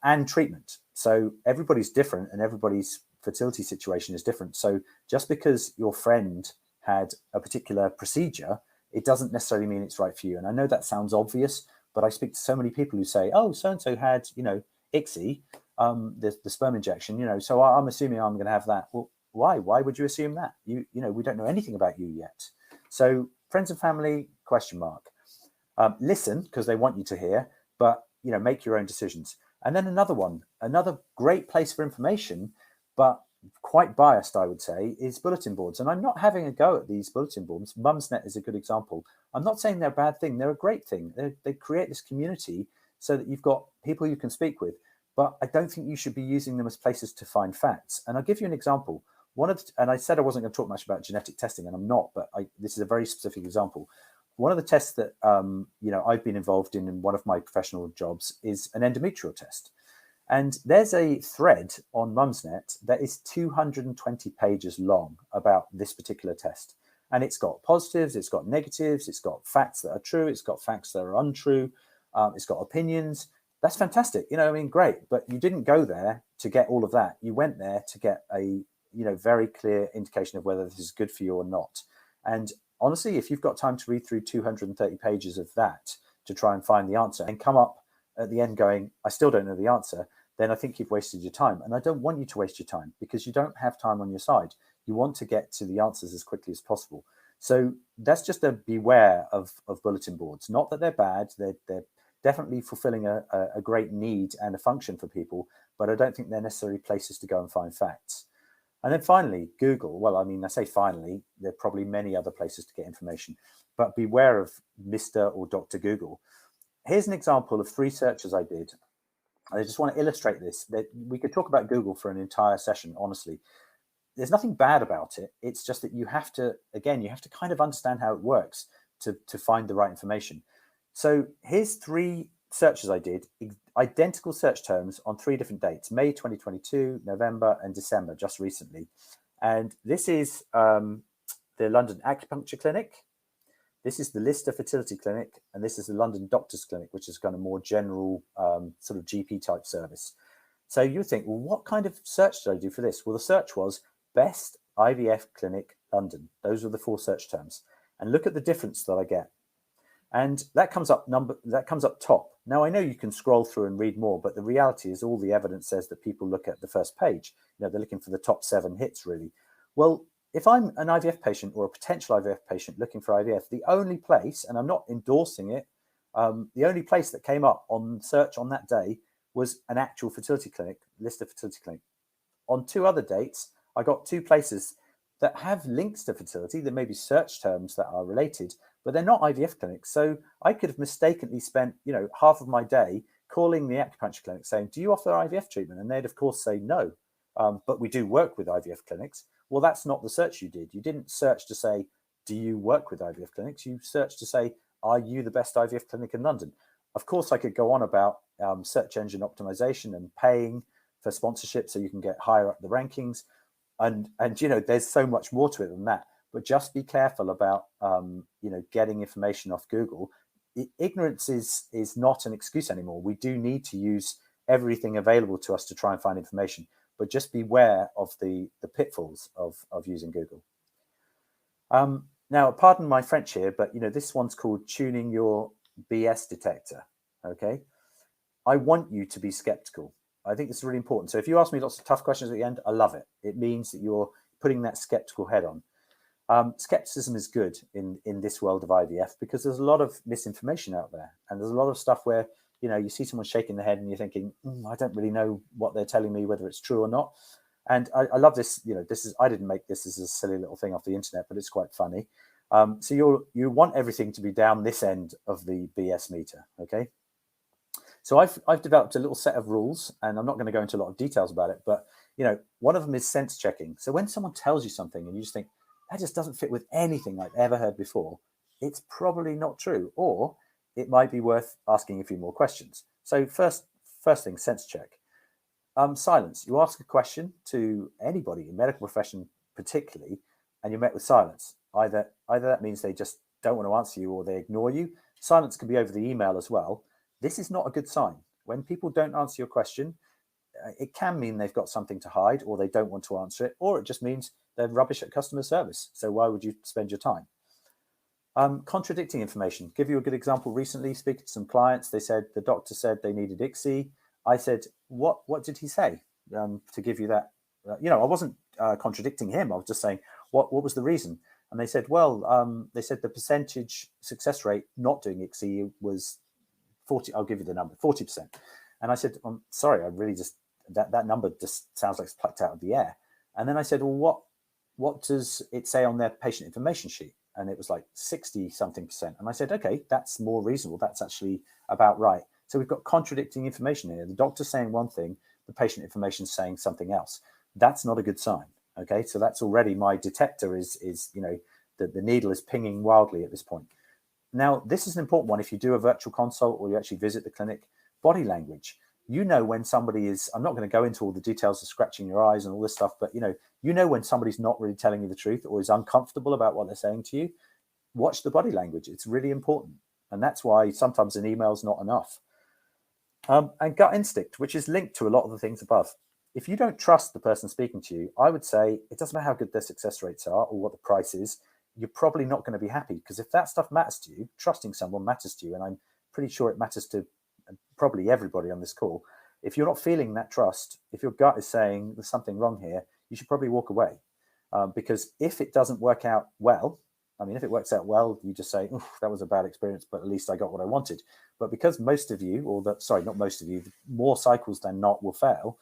and treatment. So everybody's different and everybody's fertility situation is different. So just because your friend had a particular procedure, it doesn't necessarily mean it's right for you. And I know that sounds obvious, but I speak to so many people who say, oh, so-and-so had, ICSI, the sperm injection, so I'm assuming I'm going to have that. Well, why? Why would you assume that? We don't know anything about you yet. So friends and family, question mark. Listen, because they want you to hear, but, make your own decisions. And then another great place for information, but quite biased, I would say, is bulletin boards. And I'm not having a go at these bulletin boards. Mumsnet is a good example. I'm not saying they're a bad thing. They're a great thing. They create this community so that you've got people you can speak with. But I don't think you should be using them as places to find facts. And I'll give you an example. And I said I wasn't going to talk much about genetic testing, and I'm not, but this is a very specific example. One of the tests that I've been involved in one of my professional jobs is an endometrial test. And there's a thread on Mumsnet that is 220 pages long about this particular test. And it's got positives, it's got negatives, it's got facts that are true, it's got facts that are untrue, it's got opinions. That's fantastic. Great. But you didn't go there to get all of that. You went there to get a very clear indication of whether this is good for you or not. And honestly, if you've got time to read through 230 pages of that to try and find the answer and come up at the end going, I still don't know the answer, then I think you've wasted your time. And I don't want you to waste your time because you don't have time on your side. You want to get to the answers as quickly as possible. So that's just a beware of bulletin boards. Not that they're bad. They're definitely fulfilling a great need and a function for people, but I don't think they're necessarily places to go and find facts. And then finally, Google. Well, I say finally, there are probably many other places to get information, but beware of Mr. or Dr. Google. Here's an example of 3 searches I did. I just want to illustrate this. That we could talk about Google for an entire session, honestly. There's nothing bad about it. It's just that you have to kind of understand how it works to find the right information. So here's 3 searches I did, identical search terms on 3 different dates, May 2022, November, and December, just recently. And this is the London Acupuncture Clinic. This is the Lister Fertility Clinic, and this is the London Doctors Clinic, which is kind of more general sort of GP type service. So you think, well, what kind of search did I do for this? Well, the search was Best IVF Clinic London. Those were the 4 search terms. And look at the difference that I get. And that comes up top. Now, I know you can scroll through and read more, but the reality is all the evidence says that people look at the first page. They're looking for the top 7 hits, really. Well, if I'm an IVF patient or a potential IVF patient looking for IVF, the only place, and I'm not endorsing it, the only place that came up on search on that day was an actual fertility clinic, Lister Fertility Clinic. On 2 other dates, I got 2 places that have links to fertility. There may be search terms that are related, but they're not IVF clinics. So I could have mistakenly spent, half of my day calling the acupuncture clinic saying, do you offer IVF treatment? And they'd of course say no, but we do work with IVF clinics. Well, that's not the search you did. You didn't search to say, do you work with IVF clinics? You searched to say, are you the best IVF clinic in London? Of course, I could go on about search engine optimization and paying for sponsorship so you can get higher up the rankings. And there's so much more to it than that. But just be careful about, getting information off Google. Ignorance is not an excuse anymore. We do need to use everything available to us to try and find information. But just beware of the pitfalls of using Google. Now, pardon my French here, but this one's called tuning your BS detector. Okay, I want you to be skeptical. I think this is really important. So if you ask me lots of tough questions at the end, I love it. It means that you're putting that skeptical head on. Skepticism is good in this world of IVF because there's a lot of misinformation out there, and there's a lot of stuff where you see someone shaking their head and you're thinking, I don't really know what they're telling me, whether it's true or not. And I love this. I didn't make this as a silly little thing off the internet, but it's quite funny. So you want everything to be down this end of the BS meter, okay? So I've developed a little set of rules, and I'm not going to go into a lot of details about it, but one of them is sense checking. So when someone tells you something and you just think that just doesn't fit with anything I've ever heard before, it's probably not true, or it might be worth asking a few more questions. So first thing, sense check. Silence. You ask a question to anybody in medical profession, particularly, and you're met with silence. Either that means they just don't want to answer you or they ignore you. Silence can be over the email as well. This is not a good sign. When people don't answer your question, it can mean they've got something to hide, or they don't want to answer it, or it just means they're rubbish at customer service. So why would you spend your time? Contradicting information. Give you a good example. Recently, speaking to some clients, they said the doctor said they needed ICSI. I said, what did he say to give you that? I wasn't contradicting him. I was just saying, what was the reason? And they said, they said the percentage success rate not doing ICSI was 40. I'll give you the number, 40%. And I said, I'm sorry, I really just, that number just sounds like it's plucked out of the air. And then I said, well, what does it say on their patient information sheet? And it was like 60 something percent. And I said, okay, that's more reasonable. That's actually about right. So we've got contradicting information here. The doctor's saying one thing, the patient information is saying something else. That's not a good sign. Okay, so that's already my detector is the needle is pinging wildly at this point. Now, this is an important one. If you do a virtual consult or you actually visit the clinic, body language. When somebody is, I'm not going to go into all the details of scratching your eyes and all this stuff, but when somebody's not really telling you the truth or is uncomfortable about what they're saying to you, watch the body language. It's really important. And that's why sometimes an email is not enough. And gut instinct, which is linked to a lot of the things above. If you don't trust the person speaking to you, I would say it doesn't matter how good their success rates are or what the price is, you're probably not going to be happy, because if that stuff matters to you, trusting someone matters to you. And I'm pretty sure it matters to probably everybody on this call. If you're not feeling that trust, if your gut is saying there's something wrong here, you should probably walk away. Because if it doesn't work out well, if it works out well, you just say, that was a bad experience, but at least I got what I wanted. But because most of you, not most of you, more cycles than not will fail,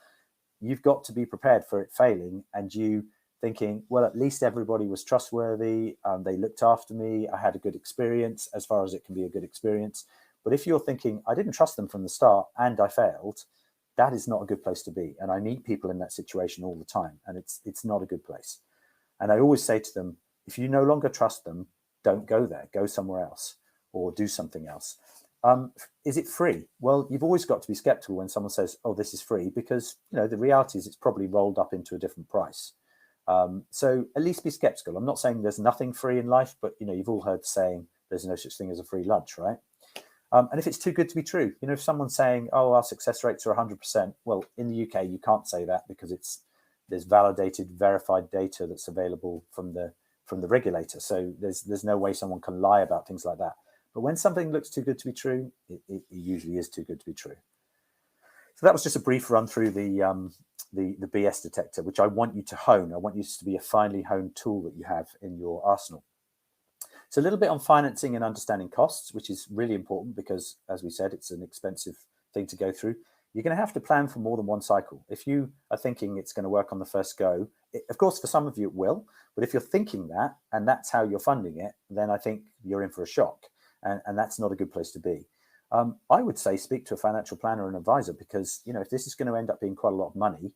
you've got to be prepared for it failing, and you thinking, well, at least everybody was trustworthy. They looked after me. I had a good experience, as far as it can be a good experience. But if you're thinking, I didn't trust them from the start and I failed, that is not a good place to be. And I meet people in that situation all the time, and it's not a good place. And I always say to them, if you no longer trust them, don't go there. Go somewhere else or do something else. Is it free? Well, you've always got to be skeptical when someone says, oh, this is free, because the reality is it's probably rolled up into a different price. So at least be skeptical. I'm not saying there's nothing free in life, but you've all heard the saying, there's no such thing as a free lunch, right? And if it's too good to be true, if someone's saying, oh, our success rates are 100%, well, in the UK, you can't say that, because there's validated, verified data that's available from the regulator. So there's no way someone can lie about things like that. But when something looks too good to be true, it usually is too good to be true. So that was just a brief run through the BS detector, which I want you to hone. I want you to be a finely honed tool that you have in your arsenal. So a little bit on financing and understanding costs, which is really important because, as we said, it's an expensive thing to go through. You're going to have to plan for more than one cycle. If you are thinking it's going to work on the first go, of course, for some of you it will. But if you're thinking that, and that's how you're funding it, then I think you're in for a shock. And that's not a good place to be. I would say speak to a financial planner or an advisor, because if this is going to end up being quite a lot of money,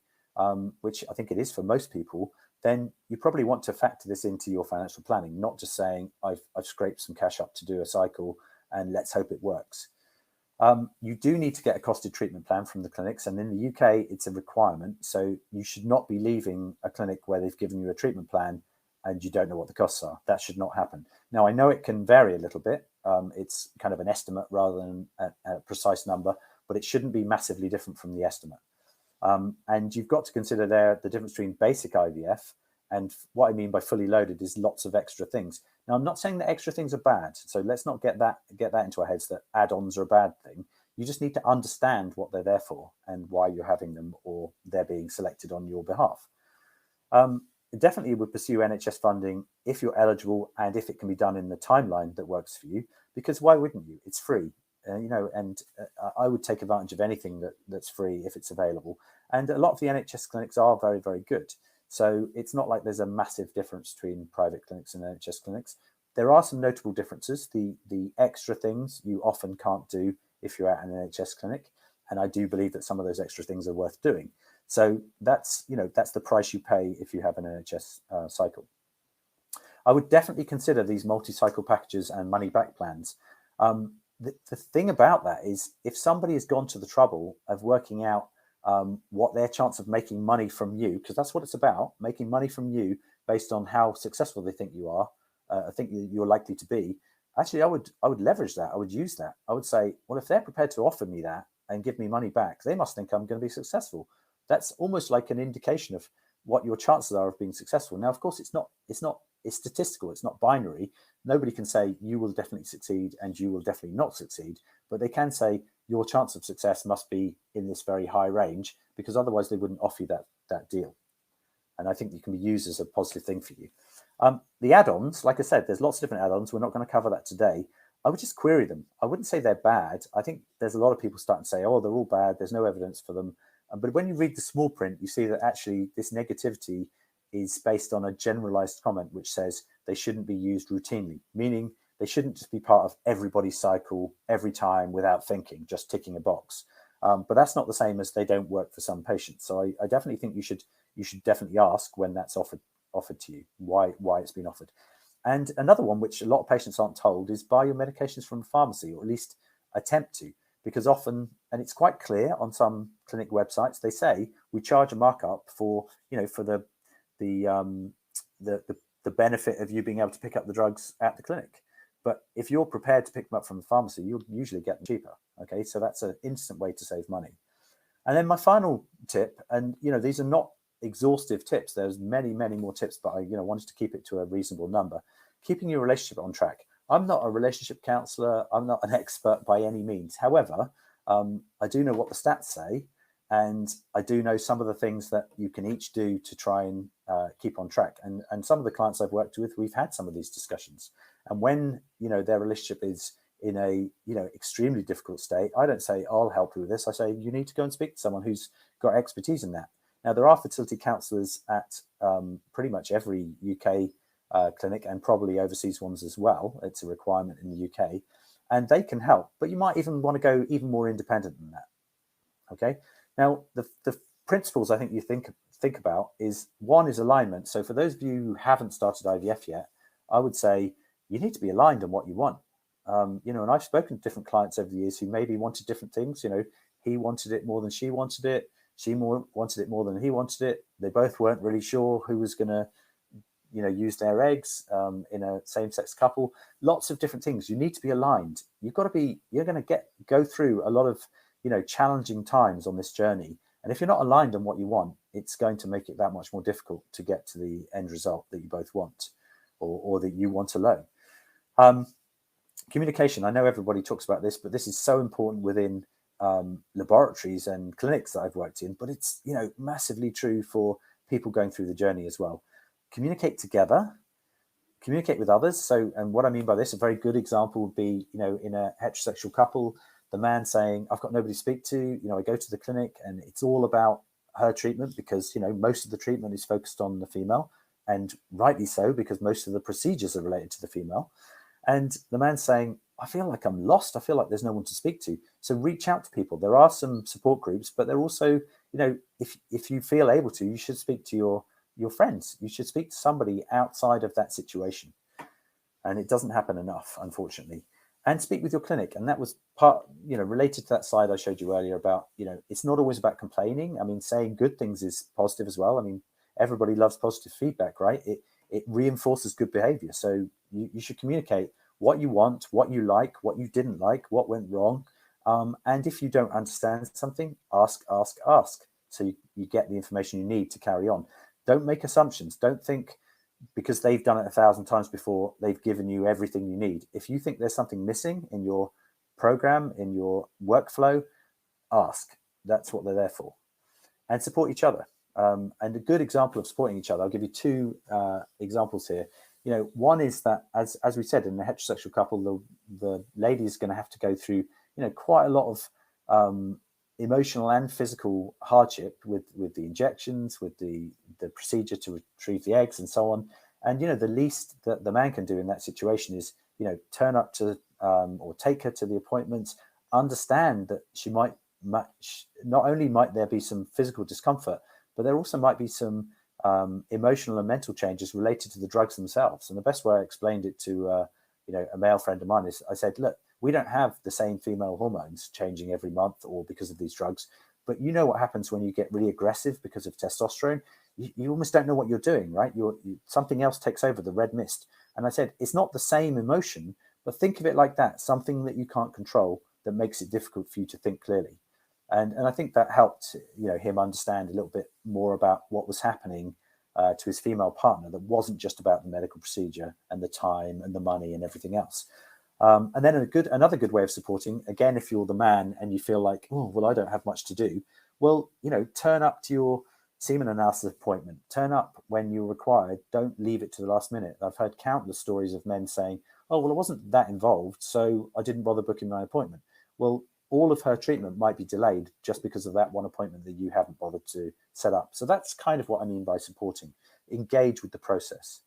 which I think it is for most people, then you probably want to factor this into your financial planning, not just saying I've scraped some cash up to do a cycle and let's hope it works. You do need to get a costed treatment plan from the clinics, and in the UK it's a requirement. So you should not be leaving a clinic where they've given you a treatment plan and you don't know what the costs are. That should not happen. Now, I know it can vary a little bit. It's kind of an estimate rather than a precise number, but it shouldn't be massively different from the estimate. And you've got to consider there the difference between basic IVF and what I mean by fully loaded is lots of extra things. Now, I'm not saying that extra things are bad, so let's not get that into our heads that add-ons are a bad thing. You just need to understand what they're there for and why you're having them, or they're being selected on your behalf. Definitely would pursue NHS funding if you're eligible and if it can be done in the timeline that works for you, because why wouldn't you? It's free. And I would take advantage of anything that's free if it's available. And a lot of the NHS clinics are very, very good. So it's not like there's a massive difference between private clinics and NHS clinics. There are some notable differences. The extra things you often can't do if you're at an NHS clinic. And I do believe that some of those extra things are worth doing. So that's the price you pay if you have an NHS cycle. I would definitely consider these multi-cycle packages and money back plans. The thing about that is if somebody has gone to the trouble of working out what their chance of making money from you, because that's what it's about, making money from you based on how successful they think you are, I think you're likely to be. Actually, I would leverage that. I would use that. I would say, well, if they're prepared to offer me that and give me money back, they must think I'm going to be successful. That's almost like an indication of what your chances are of being successful. Now, of course, it's statistical. It's not binary. Nobody can say you will definitely succeed and you will definitely not succeed, but they can say your chance of success must be in this very high range, because otherwise they wouldn't offer you that deal. And I think you can be used as a positive thing for you. The add-ons, like I said, there's lots of different add-ons. We're not going to cover that today. I would just query them. I wouldn't say they're bad. I think there's a lot of people starting to say, oh, they're all bad. There's no evidence for them. But when you read the small print, you see that actually this negativity is based on a generalized comment which says they shouldn't be used routinely, meaning they shouldn't just be part of everybody's cycle every time without thinking, just ticking a box. But that's not the same as they don't work for some patients. So I definitely think you should definitely ask when that's offered to you, why it's been offered. And another one, which a lot of patients aren't told, is buy your medications from a pharmacy, or at least attempt to, because often, and it's quite clear on some clinic websites, they say we charge a markup for the benefit of you being able to pick up the drugs at the clinic. But if you're prepared to pick them up from the pharmacy, you'll usually get them cheaper. Okay, so that's an instant way to save money. And then my final tip, and these are not exhaustive tips. There's many, many more tips, but I wanted to keep it to a reasonable number. Keeping your relationship on track. I'm not a relationship counselor. I'm not an expert by any means. However, I do know what the stats say, and I do know some of the things that you can each do to try and keep on track. And some of the clients I've worked with, we've had some of these discussions. And when their relationship is in a extremely difficult state, I don't say I'll help you with this. I say you need to go and speak to someone who's got expertise in that. Now, there are fertility counsellors at pretty much every UK clinic, and probably overseas ones as well. It's a requirement in the UK, and they can help. But you might even want to go even more independent than that. Okay. Now, the principles I think you think about is, one is alignment. So for those of you who haven't started IVF yet, I would say you need to be aligned on what you want. And I've spoken to different clients over the years who maybe wanted different things. He wanted it more than she wanted it. She wanted it more than he wanted it. They both weren't really sure who was going to, use their eggs in a same-sex couple. Lots of different things. You need to be aligned. You're going to go through a lot of, challenging times on this journey. And if you're not aligned on what you want, it's going to make it that much more difficult to get to the end result that you both want, or that you want alone. Communication. I know everybody talks about this, but this is so important within laboratories and clinics that I've worked in, but it's massively true for people going through the journey as well. Communicate together, communicate with others. So, and what I mean by this, a very good example would be, in a heterosexual couple, the man saying, I've got nobody to speak to, I go to the clinic and it's all about her treatment, because, most of the treatment is focused on the female, and rightly so, because most of the procedures are related to the female. And the man saying, I feel like I'm lost. I feel like there's no one to speak to. So reach out to people. There are some support groups, but they're also, if you feel able to, you should speak to your friends. You should speak to somebody outside of that situation. And it doesn't happen enough, unfortunately. And speak with your clinic. And that was part, related to that slide I showed you earlier about, it's not always about complaining. I mean, saying good things is positive as well. I mean, everybody loves positive feedback, right? It reinforces good behavior. So you should communicate what you want, what you like, what you didn't like, what went wrong. And if you don't understand something, ask. So you get the information you need to carry on. Don't make assumptions. Don't think because they've done it 1,000 times before, they've given you everything you need. If you think there's something missing in your program, in your workflow, ask. That's what they're there for. And support each other. And a good example of supporting each other, I'll give you two examples here. One is that, as we said, in the heterosexual couple, the lady is going to have to go through, quite a lot of emotional and physical hardship with the injections, with the procedure to retrieve the eggs and so on. And, you know, the least that the man can do in that situation is, you know, turn up to or take her to the appointments, understand that she might not only might there be some physical discomfort, but there also might be some emotional and mental changes related to the drugs themselves. And the best way I explained it to you know, a male friend of mine is I said, look, we don't have the same female hormones changing every month or because of these drugs, but you know what happens when you get really aggressive because of testosterone. You almost don't know what you're doing, right? Something else takes over, the red mist. And I said, it's not the same emotion, but think of it like that, something that you can't control that makes it difficult for you to think clearly. And I think that helped, you know, him understand a little bit more about what was happening to his female partner that wasn't just about the medical procedure and the time and the money and everything else. And then another good way of supporting, again, if you're the man and you feel like, oh, well, I don't have much to do, well, you know, turn up to your semen analysis appointment, turn up when you're required, don't leave it to the last minute. I've heard countless stories of men saying, oh, well, I wasn't that involved, so I didn't bother booking my appointment. Well, all of her treatment might be delayed just because of that one appointment that you haven't bothered to set up. So that's kind of what I mean by supporting. Engage with the process.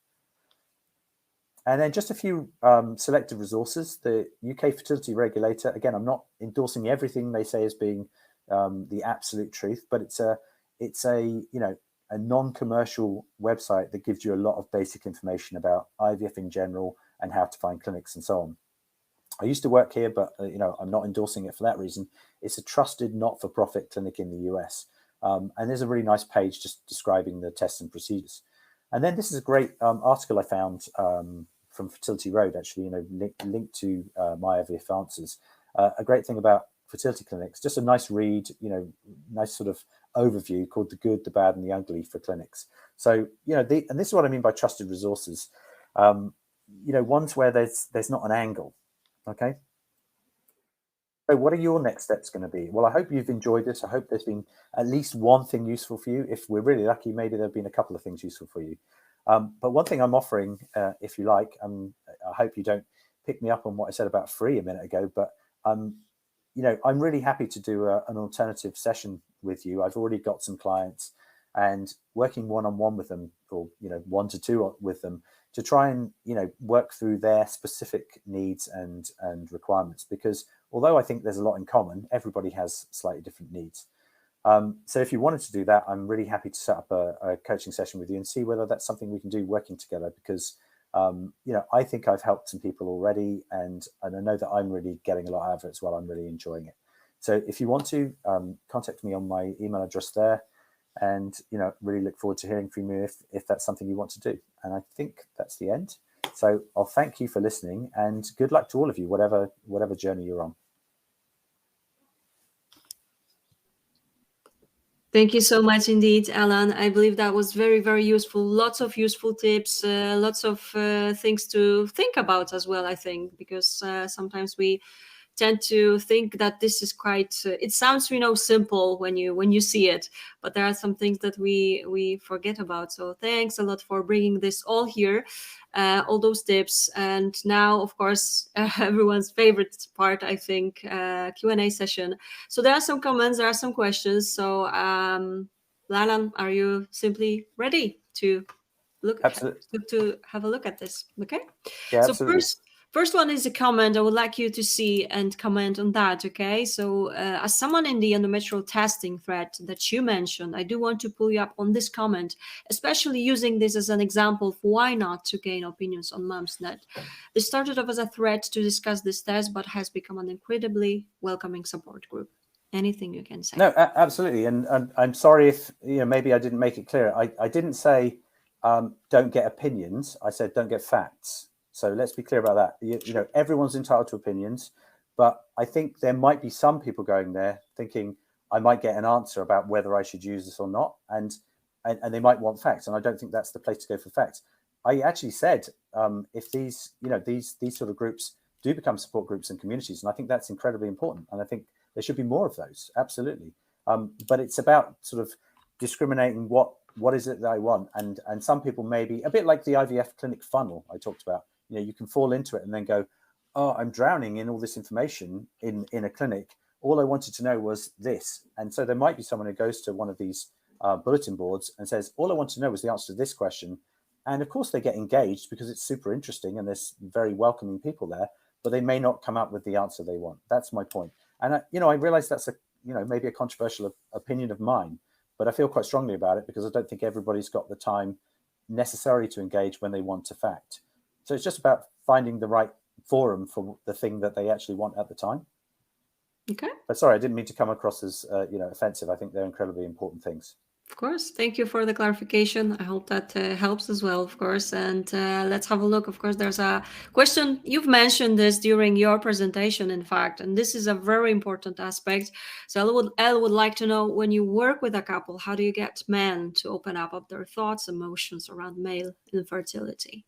And then just a few selective resources. The UK fertility regulator, again, I'm not endorsing everything they say as being the absolute truth, but it's a you know, a non-commercial website that gives you a lot of basic information about IVF in general and how to find clinics and so on. I used to work here, but you know, I'm not endorsing it for that reason. It's a trusted not-for-profit clinic in the US. And there's a really nice page just describing the tests and procedures. And then this is a great article I found from Fertility Road, actually, you know, linked to my IVF Answers. A great thing about fertility clinics, just a nice read, you know, nice sort of overview called The Good, the Bad, and the Ugly for clinics. So, you know, and this is what I mean by trusted resources. You know, ones where there's not an angle. Okay. So what are your next steps going to be? Well, I hope you've enjoyed this. I hope there's been at least one thing useful for you. If we're really lucky, maybe there've been a couple of things useful for you. But one thing I'm offering, if you like, I hope you don't pick me up on what I said about free a minute ago, but you know, I'm really happy to do an alternative session with you. I've already got some clients and working one-on-one with them, or, you know, 1 to 2 with them, to try and, you know, work through their specific needs and requirements, because although I think there's a lot in common, everybody has slightly different needs. So if you wanted to do that, I'm really happy to set up a coaching session with you and see whether that's something we can do working together, because you know, I think I've helped some people already, and I know that I'm really getting a lot out of it as well. I'm really enjoying it. So if you want to, contact me on my email address there. And, you know, really look forward to hearing from you if that's something you want to do. And I think that's the end. So I'll thank you for listening, and good luck to all of you, whatever journey you're on. Thank you so much indeed, Alan. I believe that was very, very useful. Lots of useful tips, lots of things to think about as well, I think, because sometimes we tend to think that this is quite it sounds, you know, simple when you see it, but there are some things that we forget about. So thanks a lot for bringing this all here, all those tips. And now, of course, everyone's favorite part, I think, Q&A session. So there are some comments, there are some questions. So Alan, are you simply ready to have a look at this? Okay. Yeah, so absolutely. First one is a comment I would like you to see and comment on that, okay? So as someone in the endometrial testing thread that you mentioned, I do want to pull you up on this comment, especially using this as an example for why not to gain opinions on MomsNet. This started off as a thread to discuss this test, but has become an incredibly welcoming support group. Anything you can say? No, absolutely. And I'm sorry if, you know, maybe I didn't make it clear. I didn't say don't get opinions. I said don't get facts. So let's be clear about that. You know, everyone's entitled to opinions, but I think there might be some people going there thinking I might get an answer about whether I should use this or not, and they might want facts, and I don't think that's the place to go for facts. I actually said if these, you know, these sort of groups do become support groups and communities, and I think that's incredibly important, and I think there should be more of those, absolutely. But it's about sort of discriminating what is it that I want, and some people maybe a bit like the IVF clinic funnel I talked about. You know, you can fall into it and then go, oh, I'm drowning in all this information in a clinic. all I wanted to know was this. And so there might be someone who goes to one of these bulletin boards and says, all I want to know was the answer to this question. And of course they get engaged because it's super interesting and there's very welcoming people there, but they may not come up with the answer they want. That's my point. And I realize that's maybe a controversial opinion of mine, but I feel quite strongly about it because I don't think everybody's got the time necessary to engage when they want to fact. So it's just about finding the right forum for the thing that they actually want at the time. Okay. But sorry, I didn't mean to come across as offensive. I think they're incredibly important things. Of course. Thank you for the clarification. I hope that helps as well, of course. And let's have a look. Of course, there's a question. You've mentioned this during your presentation, in fact, and this is a very important aspect. So Elle would like to know, when you work with a couple, how do you get men to open up their thoughts, emotions around male infertility?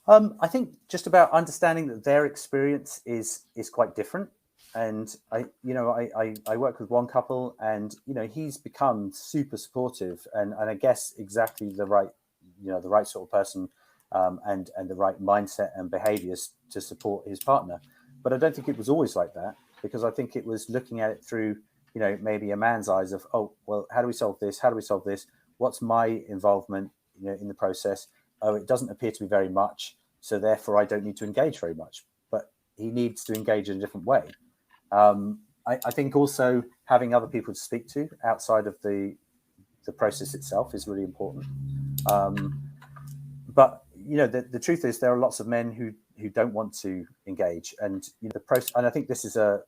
I think just about understanding that their experience is quite different. And I work with one couple, and he's become super supportive, and I guess exactly the right sort of person, and the right mindset and behaviors to support his partner. But I don't think it was always like that, because I think it was looking at it through maybe a man's eyes of, oh well, how do we solve this? How do we solve this? What's my involvement in the process? Oh, it doesn't appear to be very much, so therefore I don't need to engage very much. But he needs to engage in a different way. I think also having other people to speak to outside of the process itself is really important. But the truth is, there are lots of men who don't want to engage, and the process. And I think this is a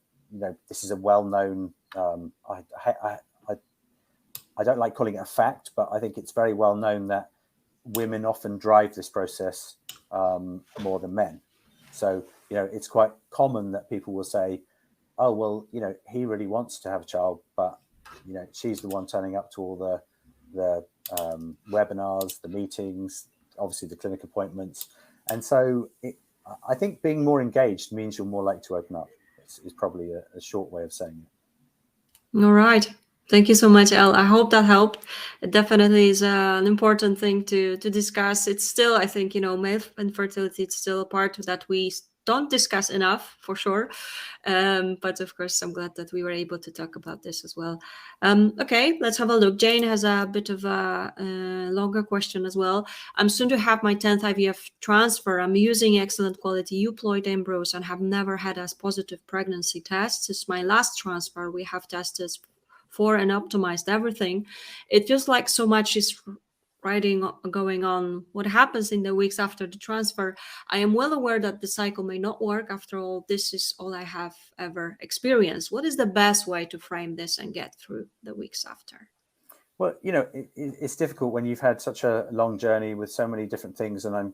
well-known. I don't like calling it a fact, but I think it's very well known that women often drive this process more than men. So it's quite common that people will say, oh, well, he really wants to have a child, but, she's the one turning up to all the webinars, the meetings, obviously the clinic appointments. And so I think being more engaged means you're more likely to open up. Is probably a short way of saying it. All right. Thank you so much, Elle. I hope that helped. It definitely is an important thing to discuss. It's still, I think, male infertility, it's still a part that we don't discuss enough, for sure. But of course, I'm glad that we were able to talk about this as well. Okay, let's have a look. Jane has a bit of a longer question as well. I'm soon to have my 10th IVF transfer. I'm using excellent quality euploid embryos and have never had a positive pregnancy test. Since my last transfer, we have tested for and optimized everything. It feels like so much is going on. What happens in the weeks after the transfer? I am well aware that the cycle may not work. After all, this is all I have ever experienced. What is the best way to frame this and get through the weeks after? Well, it's difficult when you've had such a long journey with so many different things. And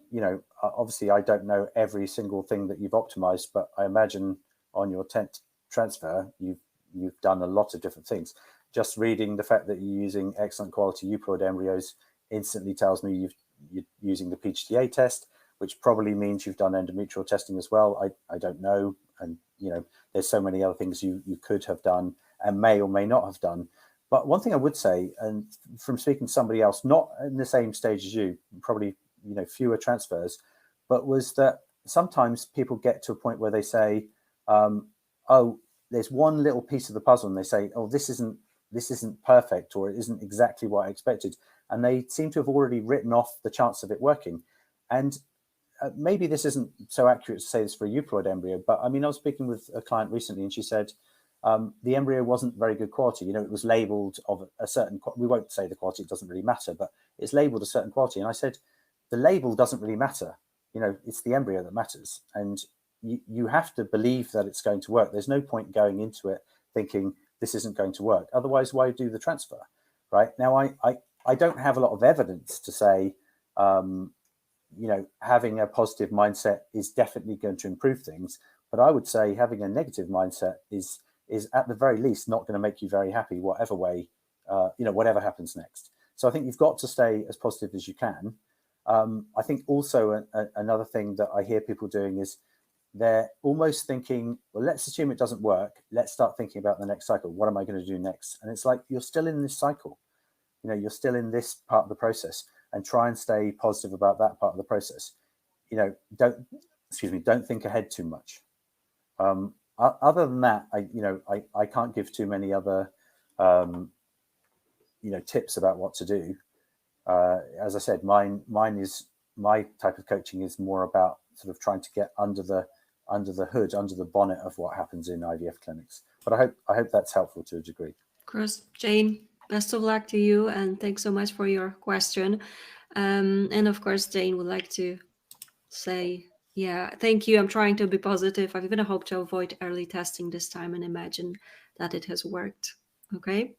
obviously I don't know every single thing that you've optimized, but I imagine on your 10th transfer, you've done a lot of different things. Just reading the fact that you're using excellent quality euploid embryos instantly tells me you're using the PGTA test, which probably means you've done endometrial testing as well. I don't know. And, there's so many other things you could have done and may or may not have done. But one thing I would say, and from speaking to somebody else, not in the same stage as you, probably, fewer transfers, but was that sometimes people get to a point where they say, oh, there's one little piece of the puzzle, and they say, oh, this isn't perfect, or it isn't exactly what I expected. And they seem to have already written off the chance of it working. And maybe this isn't so accurate to say this for a euploid embryo, but I mean, I was speaking with a client recently, and she said the embryo wasn't very good quality. It was labeled of a certain, we won't say the quality, it doesn't really matter, but it's labeled a certain quality. And I said, the label doesn't really matter. It's the embryo that matters. And you have to believe that it's going to work. There's no point going into it thinking this isn't going to work. Otherwise, why do the transfer? Right now, I don't have a lot of evidence to say, having a positive mindset is definitely going to improve things. But I would say having a negative mindset is at the very least not going to make you very happy, whatever way, whatever happens next. So I think you've got to stay as positive as you can. I think also another thing that I hear people doing is they're almost thinking, well, let's assume it doesn't work. Let's start thinking about the next cycle. What am I going to do next? And it's like, you're still in this cycle. You're still in this part of the process, and try and stay positive about that part of the process. Don't think ahead too much. other than that, I can't give too many other tips about what to do. As I said, my type of coaching is more about sort of trying to get under the hood, under the bonnet of what happens in IVF clinics. But I hope that's helpful to a degree. Of course, Jane, best of luck to you, and thanks so much for your question. And of course, Jane would like to say, yeah, thank you. I'm trying to be positive. I'm going to hope to avoid early testing this time and imagine that it has worked. Okay.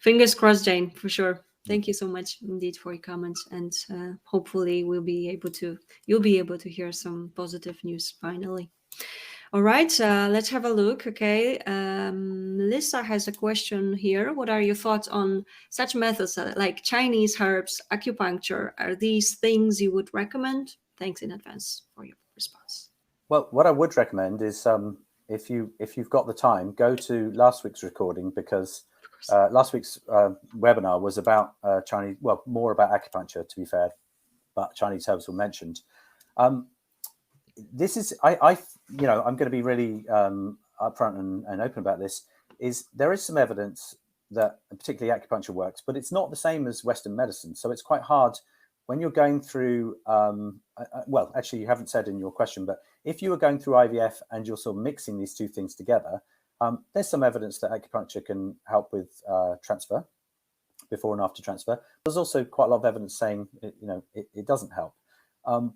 Fingers crossed, Jane, for sure. Thank you so much indeed for your comments. And hopefully you'll be able to hear some positive news finally. All right, let's have a look. Okay, Lisa has a question here. What are your thoughts on such methods like Chinese herbs, acupuncture? Are these things you would recommend? Thanks in advance for your response. Well, what I would recommend is if you've got the time, go to last week's recording, because last week's webinar was about Chinese, well, more about acupuncture, to be fair, but Chinese herbs were mentioned. This is, I'm going to be really upfront and open about this. There is some evidence that particularly acupuncture works, but it's not the same as Western medicine. So it's quite hard when you're going through, well, actually you haven't said in your question, but if you were going through IVF and you're sort of mixing these two things together, there's some evidence that acupuncture can help with transfer, before and after transfer. There's also quite a lot of evidence saying, it doesn't help.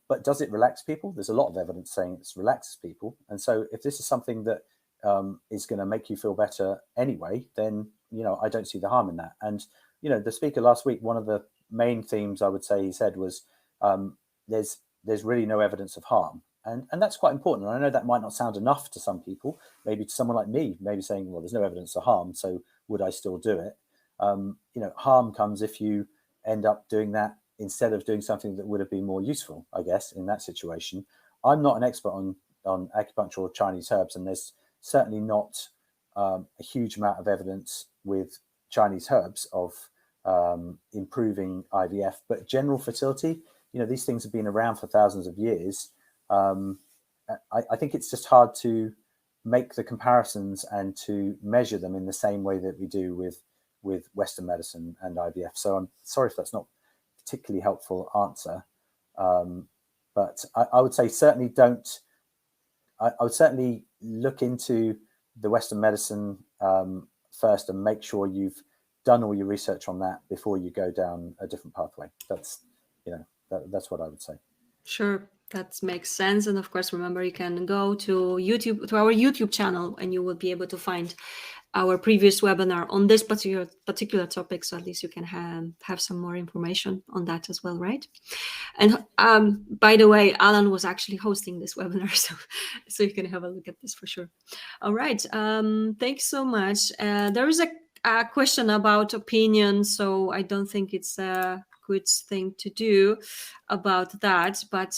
But does it relax people? There's a lot of evidence saying it relaxes people. And so if this is something that is going to make you feel better anyway, then, I don't see the harm in that. And, the speaker last week, one of the main themes I would say he said was there's really no evidence of harm. And that's quite important. And I know that might not sound enough to some people, maybe to someone like me, maybe saying, well, there's no evidence of harm, so would I still do it? Harm comes if you end up doing that instead of doing something that would have been more useful, I guess, in that situation. I'm not an expert on acupuncture or Chinese herbs, and there's certainly not a huge amount of evidence with Chinese herbs of improving IVF, but general fertility, these things have been around for thousands of years. I think it's just hard to make the comparisons and to measure them in the same way that we do with Western medicine and IVF. So I'm sorry if that's not particularly helpful answer, but I would say certainly don't. I would certainly look into the Western medicine first and make sure you've done all your research on that before you go down a different pathway. That's that's what I would say. Sure, that makes sense. And of course, remember, you can go to our YouTube channel, and you will be able to find our previous webinar on this particular topic. So at least you can have some more information on that as well, right? And by the way, Alan was actually hosting this webinar, so you can have a look at this for sure. All right, thanks so much. There is a question about opinion, so I don't think it's a good thing to do about that, but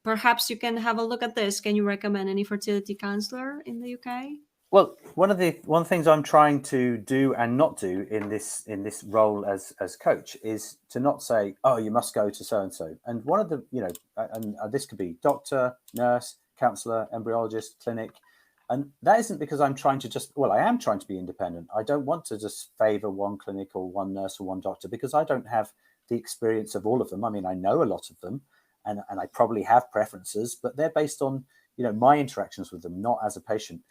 perhaps you can have a look at this. Can you recommend any fertility counselor in the UK? Well, one of the things I'm trying to do and not do in this role as coach is to not say, oh, you must go to so and so. And one of the and this could be doctor, nurse, counselor, embryologist, clinic, and that isn't because I'm trying to I am trying to be independent. I don't want to just favor one clinic or one nurse or one doctor, because I don't have the experience of all of them. I mean, I know a lot of them, and I probably have preferences, but they're based on my interactions with them, not as a patient.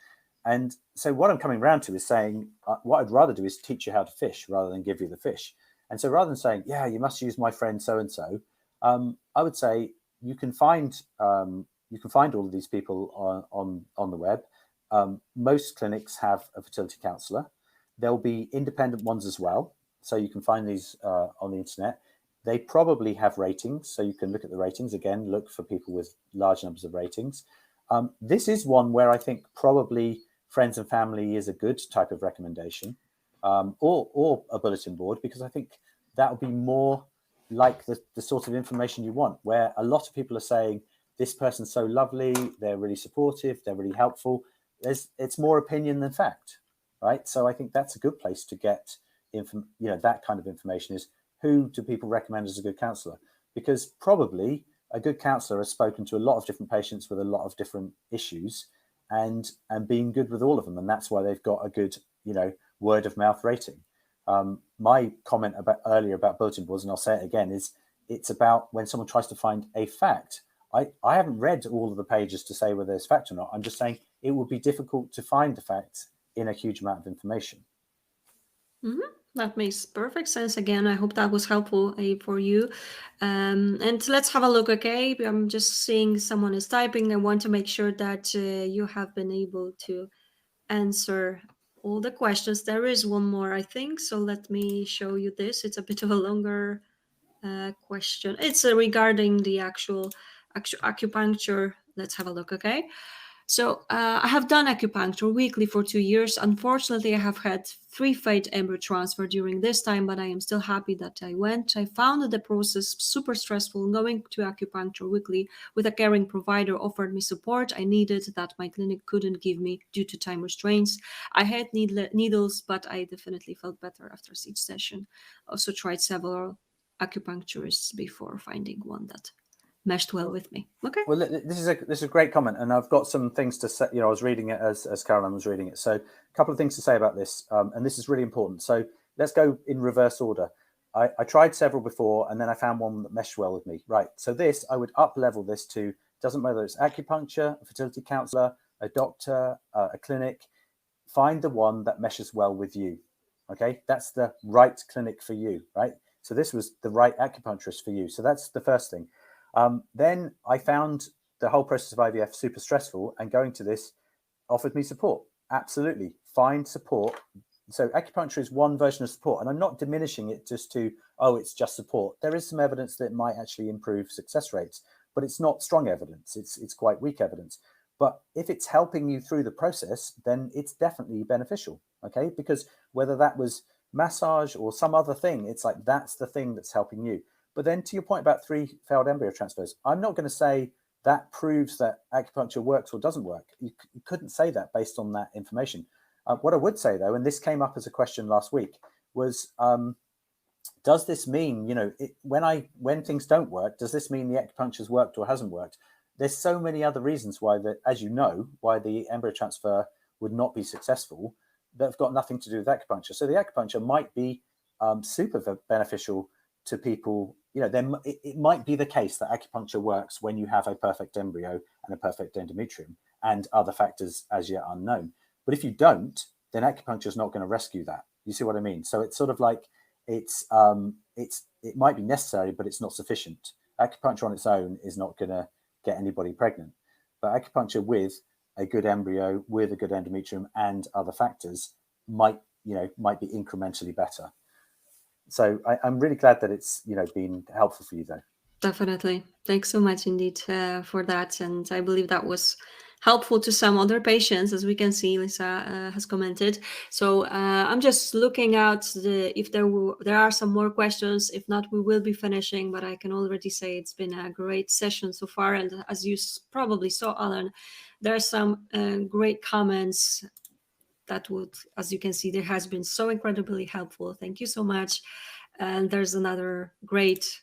And so what I'm coming around to is saying what I'd rather do is teach you how to fish rather than give you the fish. And so rather than saying, yeah, you must use my friend so and so, I would say you can find all of these people on the web. Most clinics have a fertility counsellor. There'll be independent ones as well, so you can find these on the internet. They probably have ratings, so you can look at the ratings. Again, look for people with large numbers of ratings. This is one where I think probably friends and family is a good type of recommendation, or a bulletin board, because I think that would be more like the sort of information you want, where a lot of people are saying, this person's so lovely, they're really supportive, they're really helpful. It's more opinion than fact, right? So I think that's a good place to get that kind of information, is who do people recommend as a good counsellor? Because probably a good counsellor has spoken to a lot of different patients with a lot of different issues, and being good with all of them. And that's why they've got a good, word of mouth rating. My comment earlier about bulletin boards, and I'll say it again, is it's about when someone tries to find a fact. I haven't read all of the pages to say whether there's fact or not. I'm just saying it would be difficult to find the facts in a huge amount of information. Mm-hmm. That makes perfect sense. Again, I hope that was helpful for you. And let's have a look, okay? I'm just seeing someone is typing. I want to make sure that you have been able to answer all the questions. There is one more, I think. So let me show you this. It's a bit of a longer question. It's regarding the actual acupuncture. Let's have a look, okay? So I have done acupuncture weekly for 2 years. Unfortunately, I have had 3 failed embryo transfer during this time, but I am still happy that I went. I found the process super stressful. Going to acupuncture weekly with a caring provider offered me support I needed that my clinic couldn't give me due to time restraints. I had needles, but I definitely felt better after each session. Also tried several acupuncturists before finding one that meshed well with me. Okay. Well, this is a great comment, and I've got some things to say. I was reading it as Caroline was reading it, so a couple of things to say about this, and this is really important. So let's go in reverse order. I tried several before, and then I found one that meshed well with me. Right. So this, I would up level this to, doesn't matter whether it's acupuncture, a fertility counselor, a doctor, a clinic. Find the one that meshes well with you. Okay, that's the right clinic for you. Right. So this was the right acupuncturist for you. So that's the first thing. Then I found the whole process of IVF super stressful, and going to this offered me support. Absolutely. Find support. So acupuncture is one version of support, and I'm not diminishing it just to, it's just support. There is some evidence that it might actually improve success rates, but it's not strong evidence. It's quite weak evidence. But if it's helping you through the process, then it's definitely beneficial. Okay, because whether that was massage or some other thing, it's like that's the thing that's helping you. But then to your point about 3 failed embryo transfers, I'm not going to say that proves that acupuncture works or doesn't work. You couldn't say that based on that information. What I would say, though, and this came up as a question last week, was does this mean, when things don't work, does this mean the acupuncture's worked or hasn't worked? There's so many other reasons why why the embryo transfer would not be successful that have got nothing to do with acupuncture. So the acupuncture might be super beneficial to people. It might be the case that acupuncture works when you have a perfect embryo and a perfect endometrium and other factors as yet unknown. But if you don't, then acupuncture is not going to rescue that. You see what I mean? So it's sort of like it might be necessary, but it's not sufficient. Acupuncture on its own is not going to get anybody pregnant, but acupuncture with a good embryo, with a good endometrium and other factors might be incrementally better. So I'm really glad that it's been helpful for you, though. Definitely. Thanks so much indeed for that. And I believe that was helpful to some other patients, as we can see, Lisa has commented. So I'm just looking out if there are some more questions. If not, we will be finishing. But I can already say it's been a great session so far. And as you probably saw, Alan, there are some great comments that would, as you can see, there has been so incredibly helpful. Thank you so much. And there's another great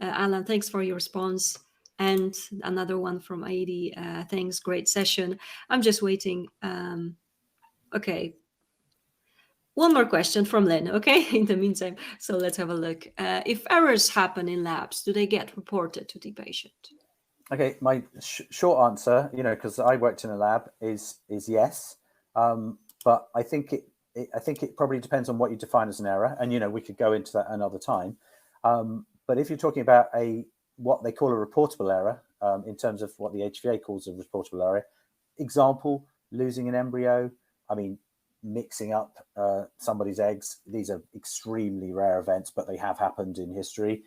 Alan, thanks for your response. And another one from Heidi. Thanks, great session. I'm just waiting. Okay. One more question from Lynn, okay, in the meantime. So let's have a look. If errors happen in labs, do they get reported to the patient? Okay, my short answer, because I worked in a lab, is yes. But I think it probably depends on what you define as an error. And, we could go into that another time. But if you're talking about what they call a reportable error, in terms of what the HVA calls a reportable error, example, losing an embryo, mixing up somebody's eggs, these are extremely rare events, but they have happened in history.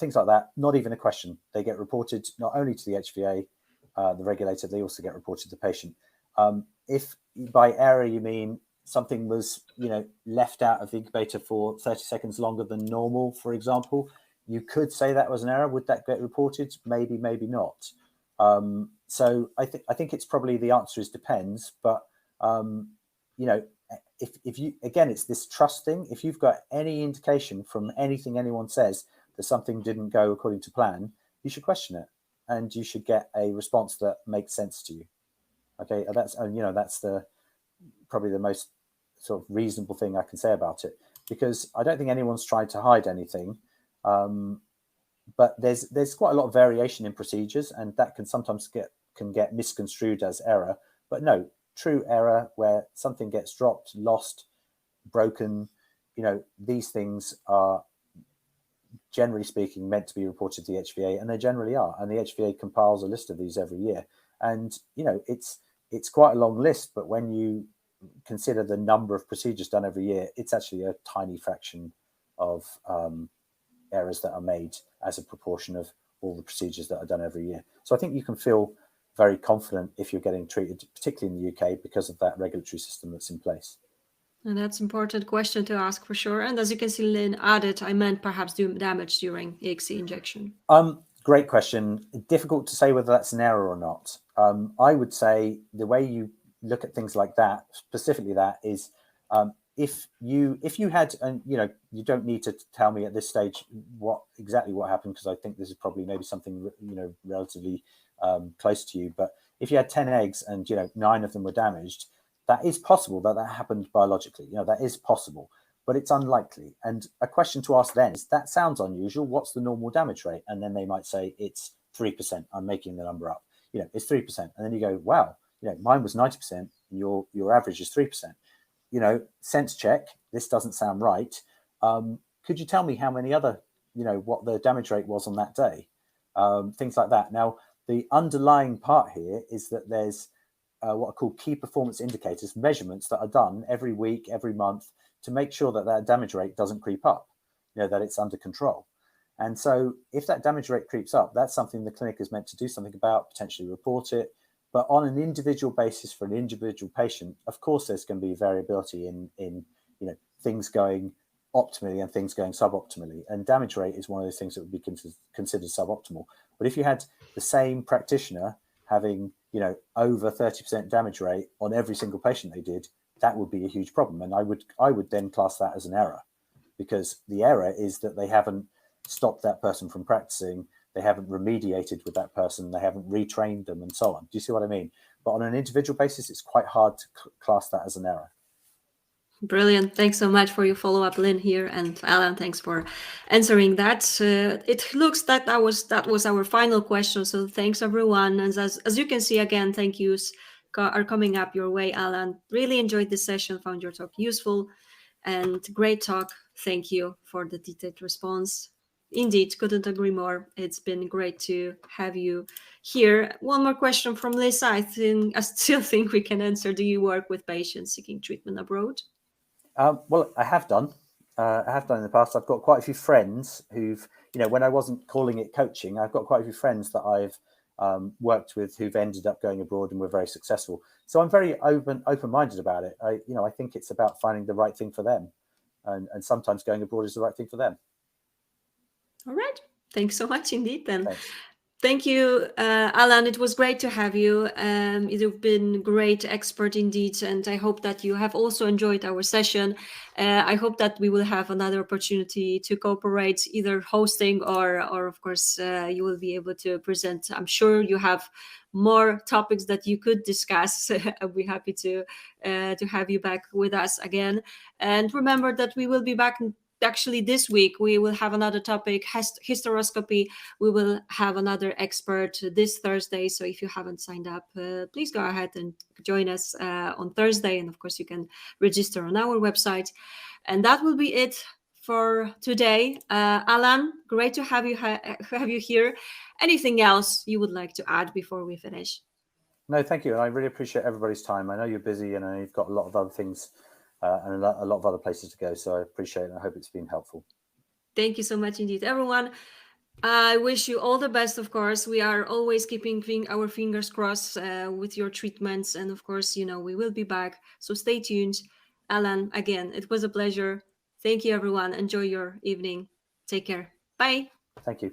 Things like that, not even a question. They get reported not only to the HVA, the regulator, they also get reported to the patient. If by error you mean something was, left out of the incubator for 30 seconds longer than normal, for example, you could say that was an error. Would that get reported? Maybe, maybe not. So I think it's probably the answer is depends. But if you, again, it's this trust thing. If you've got any indication from anything anyone says that something didn't go according to plan, you should question it, and you should get a response that makes sense to you. Okay, that's probably the most sort of reasonable thing I can say about it, because I don't think anyone's tried to hide anything. But there's quite a lot of variation in procedures, and that can sometimes get misconstrued as error. But no, true error where something gets dropped, lost, broken, these things are, generally speaking, meant to be reported to the HVA, and they generally are. And the HVA compiles a list of these every year. And, it's quite a long list, but when you consider the number of procedures done every year, it's actually a tiny fraction of errors that are made as a proportion of all the procedures that are done every year. So I think you can feel very confident if you're getting treated, particularly in the UK, because of that regulatory system that's in place. And that's an important question to ask for sure. And as you can see, Lynn added, I meant perhaps do damage during EXC injection. Great question. Difficult to say whether that's an error or not. I would say the way you look at things like that, specifically that, is if you had, and you don't need to tell me at this stage exactly what happened, because I think this is probably maybe something relatively close to you. But if you had 10 eggs and 9 of them were damaged, that is possible that happened biologically. That is possible, but it's unlikely. And a question to ask then is, that sounds unusual. What's the normal damage rate? And then they might say it's 3%. I'm making the number up. It's 3%. And then you go, wow, mine was 90%. And your average is 3%. Sense check. This doesn't sound right. Could you tell me how many other, what the damage rate was on that day? Things like that. Now, the underlying part here is that there's what are called key performance indicators, measurements that are done every week, every month, to make sure that damage rate doesn't creep up, that it's under control. And so if that damage rate creeps up, that's something the clinic is meant to do something about, potentially report it. But on an individual basis for an individual patient, of course, there's going to be variability in things going optimally and things going suboptimally. And damage rate is one of those things that would be considered suboptimal. But if you had the same practitioner having over 30% damage rate on every single patient they did, that would be a huge problem. And I would then class that as an error, because the error is that they haven't stopped that person from practicing, they haven't remediated with that person, they haven't retrained them, and so on. Do you see what I mean? But on an individual basis, it's quite hard to class that as an error. Brilliant. Thanks so much for your follow-up, Lynn, here. And Alan, thanks for answering that. It looks that was our final question. So thanks, everyone. And as you can see, again, thank yous are coming up your way, Alan. Really enjoyed this session, found your talk useful and great talk. Thank you for the detailed response. Indeed, couldn't agree more. It's been great to have you here. One more question from Lisa. I still think we can answer. Do you work with patients seeking treatment abroad? Well, I have done. I have done in the past. I've got quite a few friends who've, when I wasn't calling it coaching, I've got quite a few friends that I've worked with who've ended up going abroad and were very successful. So I'm very open-minded about it. I think it's about finding the right thing for them, and sometimes going abroad is the right thing for them. All right. Thanks so much indeed then. Thanks. Thank you, Alan. It was great to have you. You've been great expert indeed, and I hope that you have also enjoyed our session. I hope that we will have another opportunity to cooperate, either hosting or of course, you will be able to present. I'm sure you have more topics that you could discuss. I'll be happy to have you back with us again. And remember that we will be back. Actually, this week we will have another topic, hysteroscopy. We will have another expert this Thursday. So if you haven't signed up, please go ahead and join us on Thursday. And of course, you can register on our website. And that will be it for today. Alan, great to have you here. Anything else you would like to add before we finish? No, thank you. And I really appreciate everybody's time. I know you're busy, and I know you've got a lot of other things and a lot of other places to go. So I appreciate it. And I hope it's been helpful. Thank you so much indeed, everyone. I wish you all the best, of course. We are always keeping our fingers crossed with your treatments. And of course, we will be back. So stay tuned. Alan, again, it was a pleasure. Thank you, everyone. Enjoy your evening. Take care. Bye. Thank you.